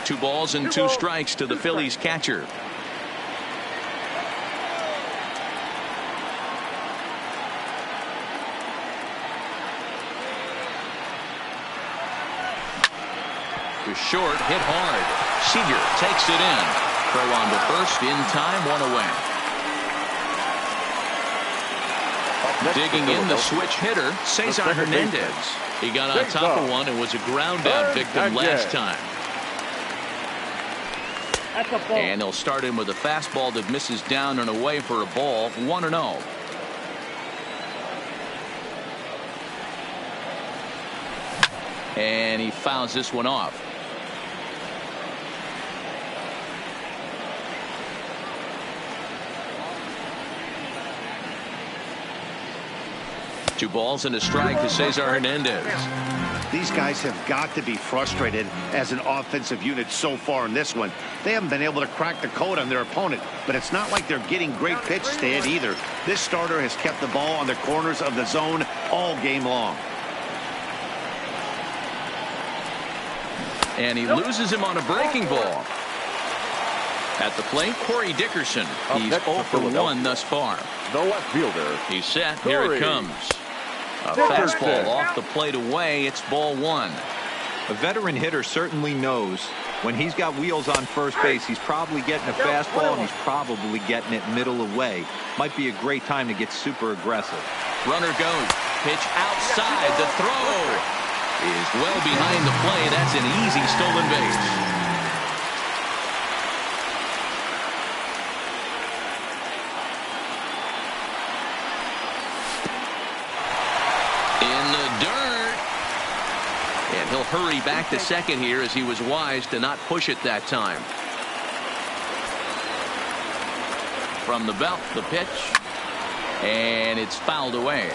Two balls and 2 strikes to the Phillies catcher. To short, hit hard. Seager takes it in. Throw on to first, in time, 1 away. Digging in the switch hitter, Cesar Hernandez. He got on top of one and was a ground out victim last time. And he'll start in with a fastball that misses down and away for a ball, 1-0. And he fouls this one off. Two balls and a strike to Cesar Hernandez. These guys have got to be frustrated as an offensive unit so far in this one. They haven't been able to crack the code on their opponent, but it's not like they're getting great pitch stand either. This starter has kept the ball on the corners of the zone all game long. And he loses him on a breaking ball. At the plate, Corey Dickerson. He's 0 for 1 thus far. The left fielder. He's set. Here it comes. A fastball off the plate away. It's ball 1. A veteran hitter certainly knows when he's got wheels on first base, he's probably getting a fastball and he's probably getting it middle away. Might be a great time to get super aggressive. Runner goes. Pitch outside. The throw is well behind the plate. That's an easy stolen base. He'll hurry back to second here as he was wise to not push it that time. From the belt, the pitch, and it's fouled away.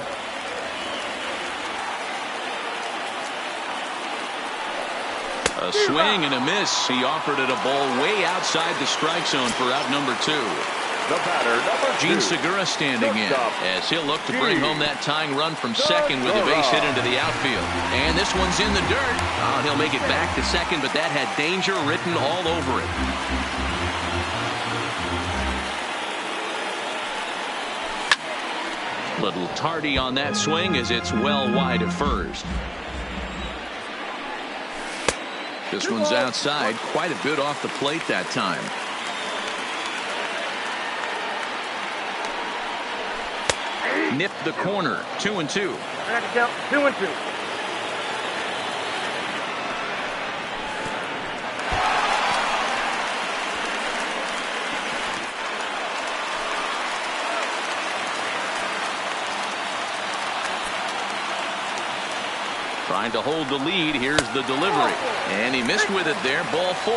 A swing and a miss. He offered it a ball way outside the strike zone for out number 2. The batter, number 2. Gene Segura standing in as he'll look to bring home that tying run from second with a base hit into the outfield. And this one's in the dirt. Oh, he'll make it back to second, but that had danger written all over it. Little tardy on that swing as it's well wide of first. This one's outside, quite a bit off the plate that time. Nipped the corner. 2-2. 2-2. Trying to hold the lead. Here's the delivery. And he missed with it there. Ball 4.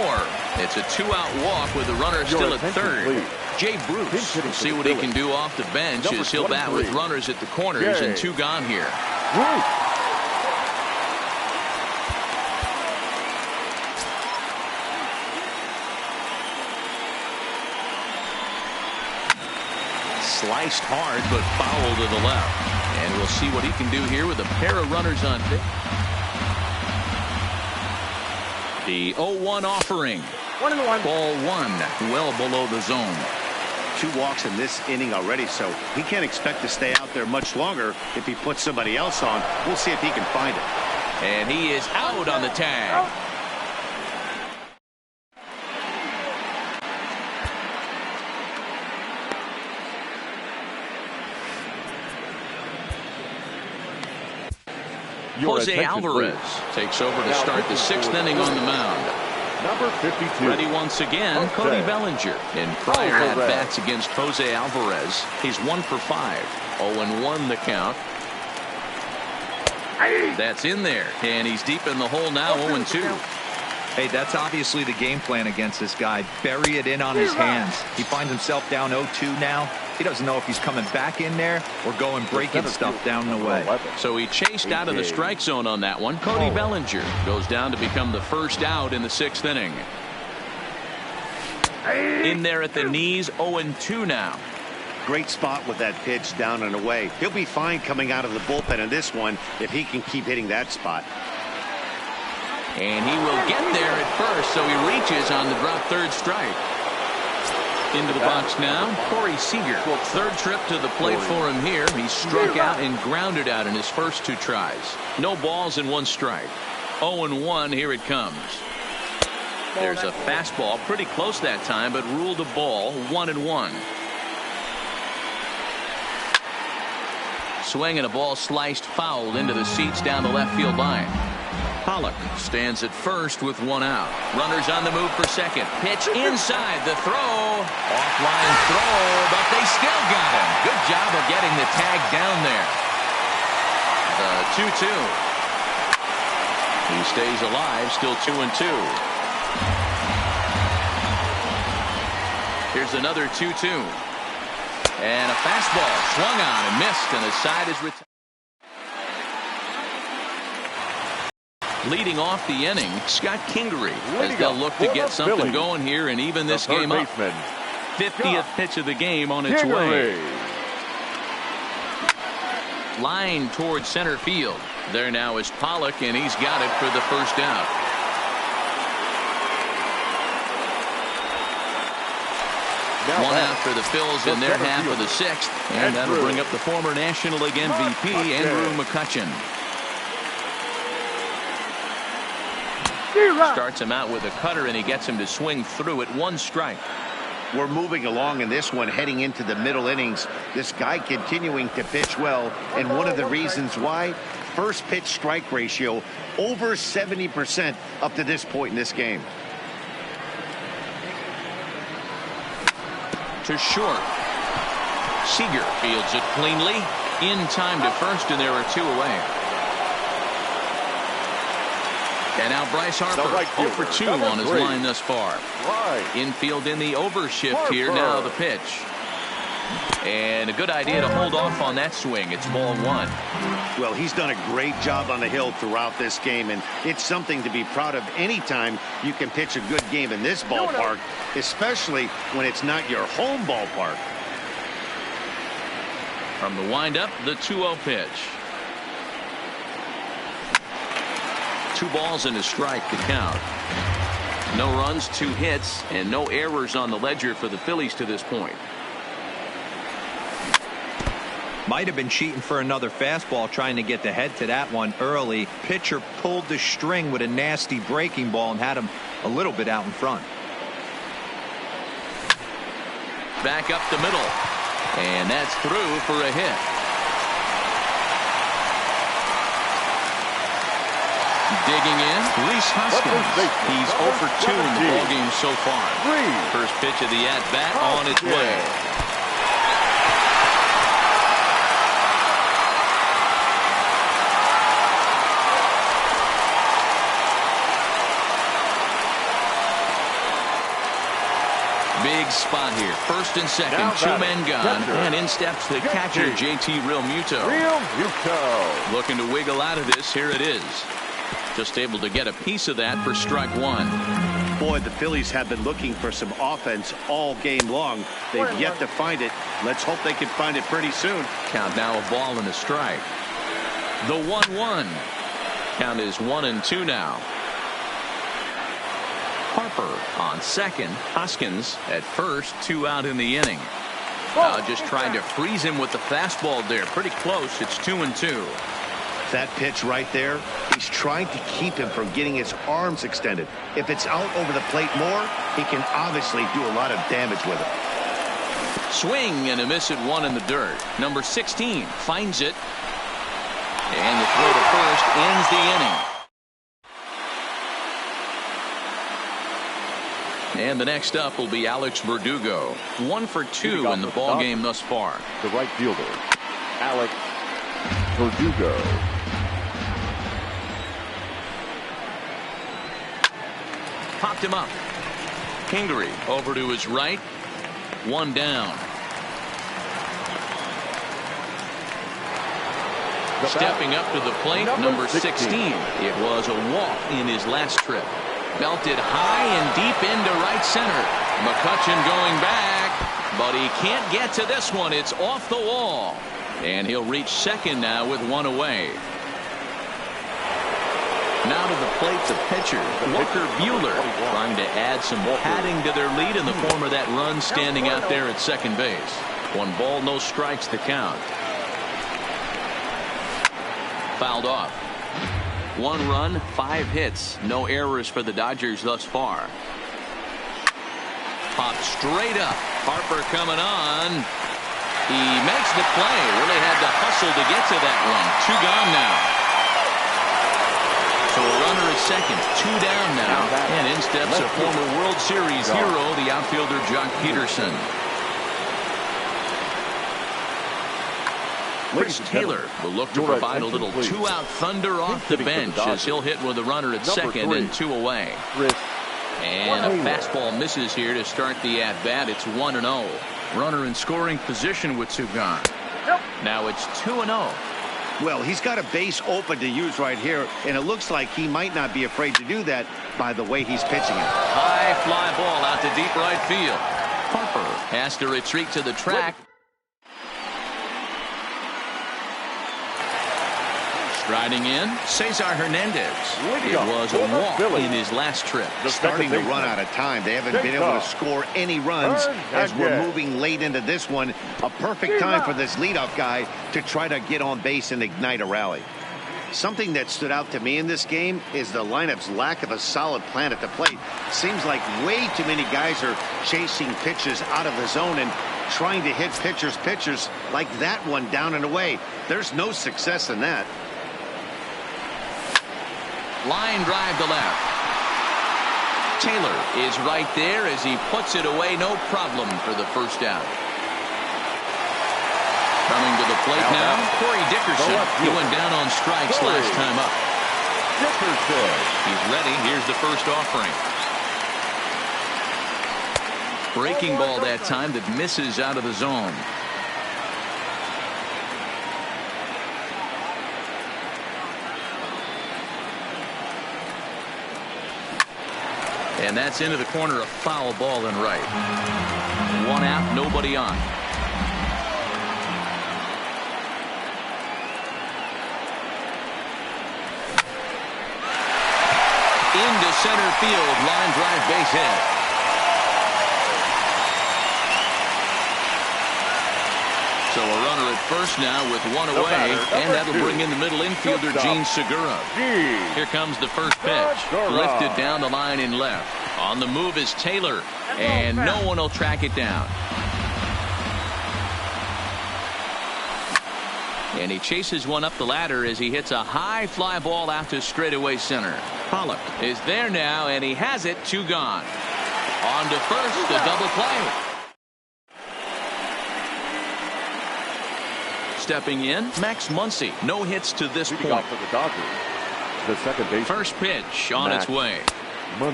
It's a 2-out walk with the runner still at third. Jay Bruce will see what he can do off the bench as he'll bat with runners at the corners and 2 gone here. Sliced hard, but foul to the left. And we'll see what he can do here with a pair of runners on base. The 0-1 offering. 1-1. Ball 1, well below the zone. 2 walks in this inning already, so he can't expect to stay out there much longer if he puts somebody else on. We'll see if he can find it. And he is out on the tag. Jose Alvarez takes over to start the 6th inning on the mound. Number 52. Ready once again, Cody Bellinger. In prior at-bats against Jose Alvarez, he's 1 for 5. 0-1 the count. That's in there, and he's deep in the hole now, 0-2. Hey, that's obviously the game plan against this guy. Bury it in on his hands. He finds himself down 0-2 now. He doesn't know if he's coming back in there or going breaking stuff down the way. So he chased out of the strike zone on that one. Cody Bellinger goes down to become the first out in the 6th inning. In there at the knees, 0-2 now. Great spot with that pitch down and away. He'll be fine coming out of the bullpen in this one if he can keep hitting that spot. And he will get there at first, so he reaches on the drop third strike. Into the box now, Corey Seager. 3rd trip to the plate for him here. He struck out and grounded out in his first 2 tries. No balls and 1 strike. 0-1, here it comes. There's a fastball, pretty close that time, but ruled a ball, 1-1. Swing and a ball sliced foul into the seats down the left field line. Pollock stands at first with 1 out. Runners on the move for second. Pitch inside the throw. Offline throw, but they still got him. Good job of getting the tag down there. The 2-2. He stays alive, still 2-2. Here's another 2-2. And a fastball swung on and missed, and the side is retired. Leading off the inning, Scott Kingery, as they'll look to get something going here and even this game up. 50th pitch of the game on its way. Line towards center field. There now is Pollock, and he's got it for the first out. One out for the Phils in their half of the 6th, and that'll bring up the former National League MVP, Andrew McCutchen. Starts him out with a cutter, and he gets him to swing through it. 1 strike. We're moving along in this one, heading into the middle innings. This guy continuing to pitch well, and one of the reasons why, first pitch strike ratio over 70% up to this point in this game. To short. Seager fields it cleanly. In time to first, and there are 2 away. And now Bryce Harper, 0 for 2 on his line thus far. Infield in the overshift here. Now the pitch. And a good idea to hold off on that swing. It's ball 1. Well, he's done a great job on the hill throughout this game, and it's something to be proud of anytime you can pitch a good game in this ballpark, especially when it's not your home ballpark. From the windup, the 2-0 pitch. 2 balls and a strike to count. No runs, 2 hits, and no errors on the ledger for the Phillies to this point. Might have been cheating for another fastball, trying to get the head to that one early. Pitcher pulled the string with a nasty breaking ball and had him a little bit out in front. Back up the middle. And that's through for a hit. Digging in, Rhys Hoskins. He's 0 for 2 in the ballgame so far. First pitch of the at-bat on its way. Big spot here. First and second, 2 men gone, and in steps the catcher, JT Realmuto. Looking to wiggle out of this. Here it is. Just able to get a piece of that for strike 1. Boy, the Phillies have been looking for some offense all game long. They've yet to find it. Let's hope they can find it pretty soon. Count now a ball and a strike. The 1-1. Count is 1-2 now. Harper on second. Hoskins at first. 2 out in the inning. Just trying to freeze him with the fastball there. Pretty close. It's 2-2. That pitch right there, he's trying to keep him from getting his arms extended. If it's out over the plate more, he can obviously do a lot of damage with it. Swing and a miss at 1 in the dirt. Number 16 finds it. And the throw to first ends the inning. And the next up will be Alex Verdugo. 1 for 2 in the ballgame thus far. The right fielder, Alex Verdugo. Popped him up. Kingery over to his right. One down. Stepping up to the plate, number 16. It was a walk in his last trip. Belted high and deep into right center. McCutchen going back, but he can't get to this one. It's off the wall. And he'll reach second now with one away. Now to the plate, the pitcher, Walker Buehler, trying to add some padding to their lead in the form of that run standing out there at second base. 1 ball, no strikes to count. Fouled off. 1 run, 5 hits. No errors for the Dodgers thus far. Popped straight up. Harper coming on. He makes the play. Really had to hustle to get to that one. 2 gone now. So a runner at second. 2 down now. And in steps a former World Series hero, the outfielder Jock Peterson. Chris Taylor will look to provide a little 2-out thunder off the bench as he'll hit with a runner at second and 2 away. And a fastball misses here to start the at-bat. It's 1-0. Runner in scoring position with 2 gone. Now it's 2-0. Well, he's got a base open to use right here, and it looks like he might not be afraid to do that by the way he's pitching it. High fly ball out to deep right field. Harper has to retreat to the track. Striding in, Cesar Hernandez. It was a walk in his last trip. Starting to run out of time. They haven't been able to score any runs as we're moving late into this one. A perfect time for this leadoff guy to try to get on base and ignite a rally. Something that stood out to me in this game is the lineup's lack of a solid plan at the plate. Seems like way too many guys are chasing pitches out of the zone and trying to hit pitchers like that one down and away. There's no success in that. Line drive to left. Taylor is right there as he puts it away. No problem for the first out. Coming to the plate now, Corey Dickerson. He went down on strikes last time up. He's ready. Here's the first offering. Breaking ball that time that misses out of the zone. And that's into the corner, a foul ball and right. 1 out, nobody on. Into center field, line drive, base hit. So a runner at first now with 1 away, and that'll bring in the middle infielder, Gene Segura. Here comes the first pitch. Lifted down the line in left. On the move is Taylor, and no one will track it down. And he chases one up the ladder as he hits a high fly ball out to straightaway center. Pollock is there now, and he has it. 2 gone. On to first, a double play. Stepping in, Max Muncy. No hits to this point. For the Dodgers, the second base. First pitch on its way.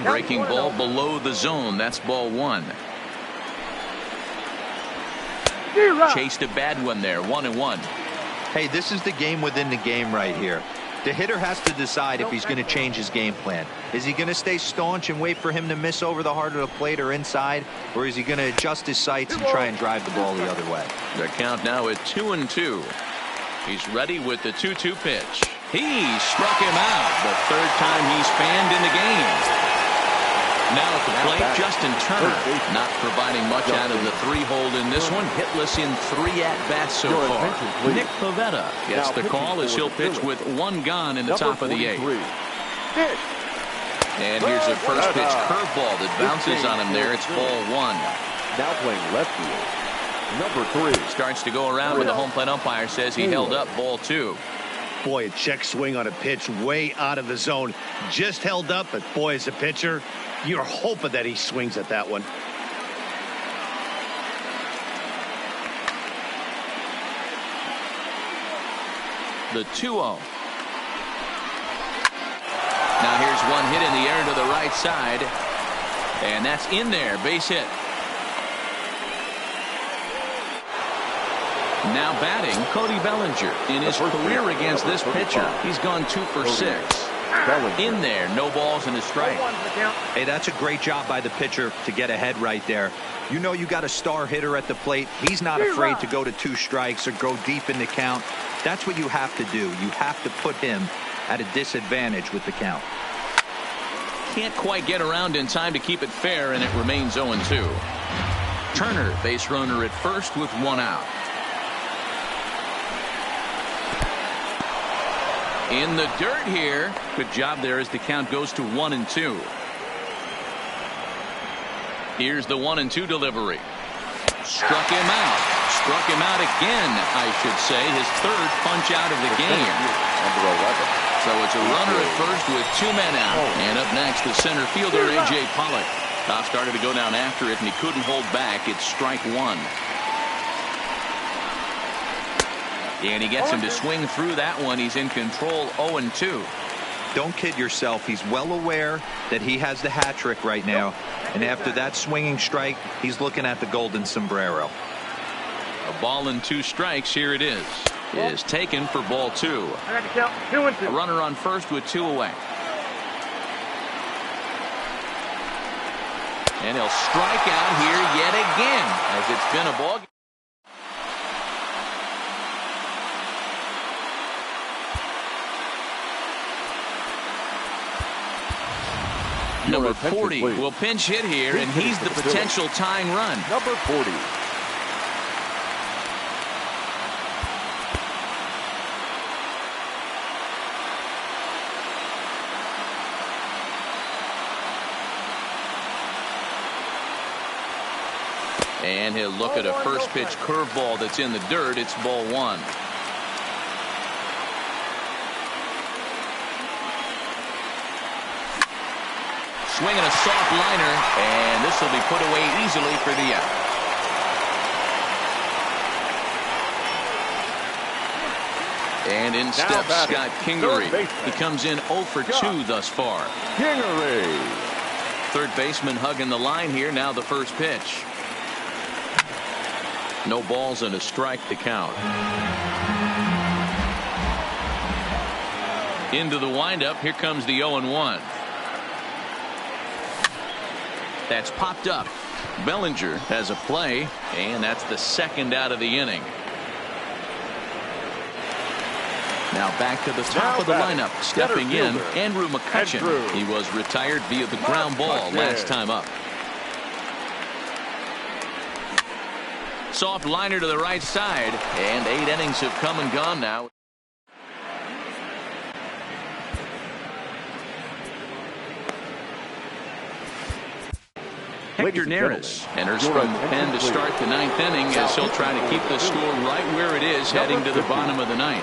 Breaking ball below the zone. That's ball 1. Chased a bad one there. 1-1. Hey, this is the game within the game right here. The hitter has to decide if he's going to change his game plan. Is he going to stay staunch and wait for him to miss over the heart of the plate or inside? Or is he going to adjust his sights and try and drive the ball the other way? The count now at 2-2. He's ready with the 2-2 pitch. He struck him out the 3rd time he's fanned in the game. Now at the plate, Justin Turner not providing much out of the 3-hole in this one. Hitless in 3 at-bats so far. Nick Pivetta gets the call as he'll pitch with 1 gone in the top of the 8th. And here's the first pitch curveball that bounces on him there. It's ball 1. Now playing left field, number 3. Starts to go around when the home plate umpire says he held up ball 2. Boy, a check swing on a pitch way out of the zone. Just held up, but boy, as a pitcher, you're hoping that he swings at that one. The 2-0. Now here's one hit in the air to the right side. And that's in there. Base hit. Now batting, Cody Bellinger. In his career against this pitcher, he's gone 2 for 6. In there, no balls and a strike. Hey, that's a great job by the pitcher to get ahead right there. You know you got a star hitter at the plate. He's not afraid to go to 2 strikes or go deep in the count. That's what you have to do. You have to put him at a disadvantage with the count. Can't quite get around in time to keep it fair, and it remains 0-2. Turner, base runner at first with 1 out. In the dirt here. Good job there as the count goes to 1-2. Here's the 1-2 delivery. Struck him out. Struck him out again, I should say. His 3rd punch out of the game. So it's a runner at first with 2 men out. And up next, the center fielder, A.J. Pollock. Top started to go down after it, and he couldn't hold back. It's strike 1. And he gets him to swing through that one. He's in control, 0-2. Don't kid yourself. He's well aware that he has the hat trick right now. And after that swinging strike, he's looking at the golden sombrero. A ball and 2 strikes. Here it is. It is taken for ball 2. I got to count 2-2. A runner on first with 2 away. And he'll strike out here yet again, as it's been a ball game. Number 40 will pinch hit here, and he's the potential tying run. Number 40. And he'll look at a first pitch curveball that's in the dirt. It's ball 1. Swinging a soft liner, and this will be put away easily for the out. And in steps Scott Kingery. He comes in 0 for 2 thus far. Kingery. Third baseman hugging the line here. Now the first pitch. No balls and a strike to count. Into the windup. Here comes the 0-1. That's popped up. Bellinger has a play, and that's the 2nd out of the inning. Now back to the top of the lineup. Stepping in, Andrew McCutchen. He was retired via the ground ball last time up. Soft liner to the right side, and 8 innings have come and gone now. Hector Neris enters from the pen to start the 9th inning, as he'll try to keep the score right where it is heading to the bottom of the 9th.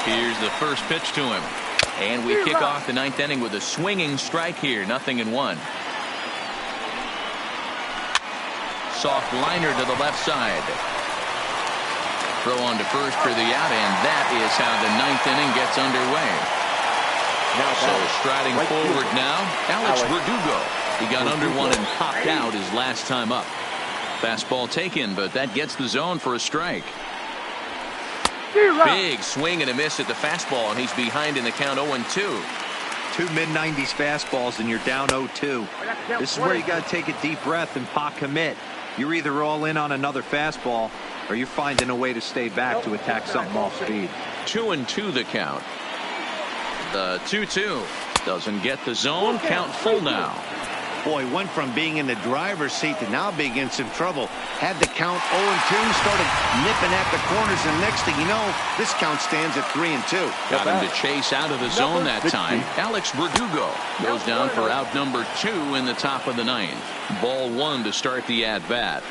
Here's the first pitch to him. And we kick off the 9th inning with a swinging strike here. 0-1. Soft liner to the left side. Throw on to first for the out, and that is how the 9th inning gets underway. So striding forward now, Alex Verdugo. He got under one and popped out his last time up. Fastball taken, but that gets the zone for a strike. Big swing and a miss at the fastball, and he's behind in the count 0-2. 2 mid-90s fastballs, and you're down 0-2. This is where you got to take a deep breath and pot commit. You're either all in on another fastball, or you're finding a way to stay back to attack something off speed. 2-2 the count. The 2-2 doesn't get the zone. Count full now. Boy, went from being in the driver's seat to now being in some trouble. Had the count 0-2, started nipping at the corners, and next thing you know, this count stands at 3-2. Got him to chase out of the zone that time. Alex Verdugo goes down for out number 2 in the top of the 9th. Ball 1 to start the at-bat.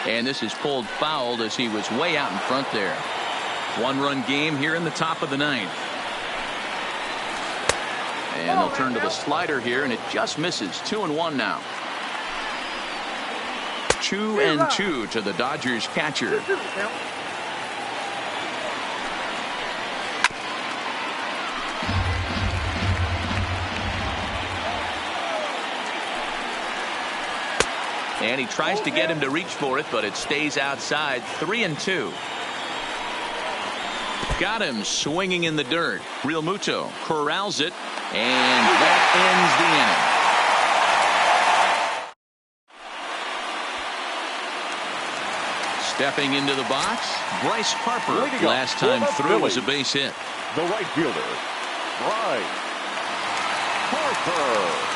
And this is pulled fouled as he was way out in front there. 1-run game here in the top of the 9th. And they'll turn to the slider here, and it just misses. 2-1 now. 2-2 to the Dodgers catcher. And he tries to get him to reach for it, but it stays outside. 3-2. Got him swinging in the dirt. Real Muto corrals it, and that ends the inning. Stepping into the box, Bryce Harper. Last time through was a base hit. The right fielder, Bryce Harper.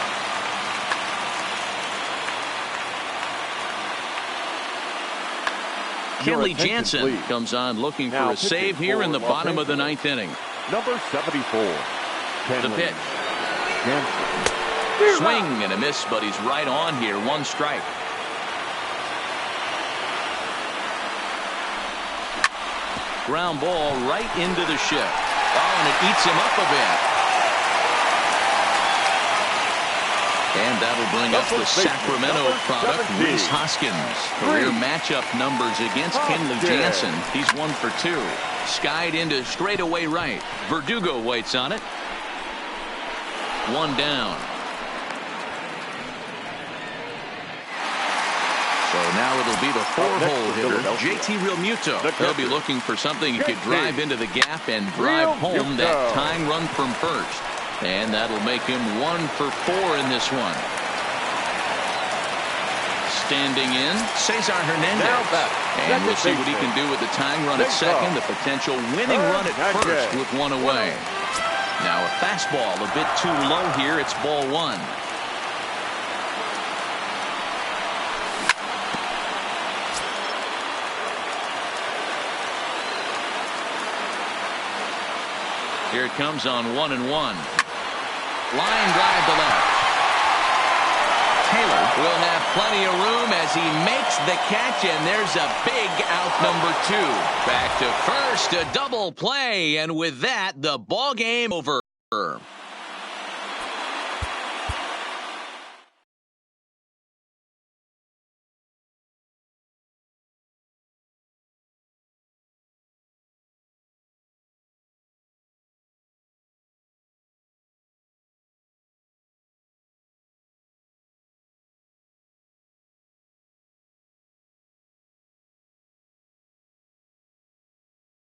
Kenley Jansen comes on looking for a save here in the bottom of the ninth inning. Number 74. The pitch. Swing and a miss, but he's right on here. One strike. Ground ball right into the shift. Oh, and it eats him up a bit. And that'll bring up the Sacramento product, Rhys Hoskins. Career matchup numbers against Kenley Jansen. He's 1 for 2. Skied into straightaway right. Verdugo waits on it. One down. So now it'll be the 4-hole hitter, JT Realmuto. He'll be looking for something he could drive into the gap and drive home that tying run from first. And that'll make him 1 for 4 in this one. Standing in, Cesar Hernandez. And we'll see what he can do with the tying run at second, the potential winning run at first with one away. Now a fastball a bit too low here. It's ball 1. Here it comes on 1-1. Line drive to left. Taylor will have plenty of room as he makes the catch, and there's a big out number 2. Back to first, a double play, and with that, the ball game over.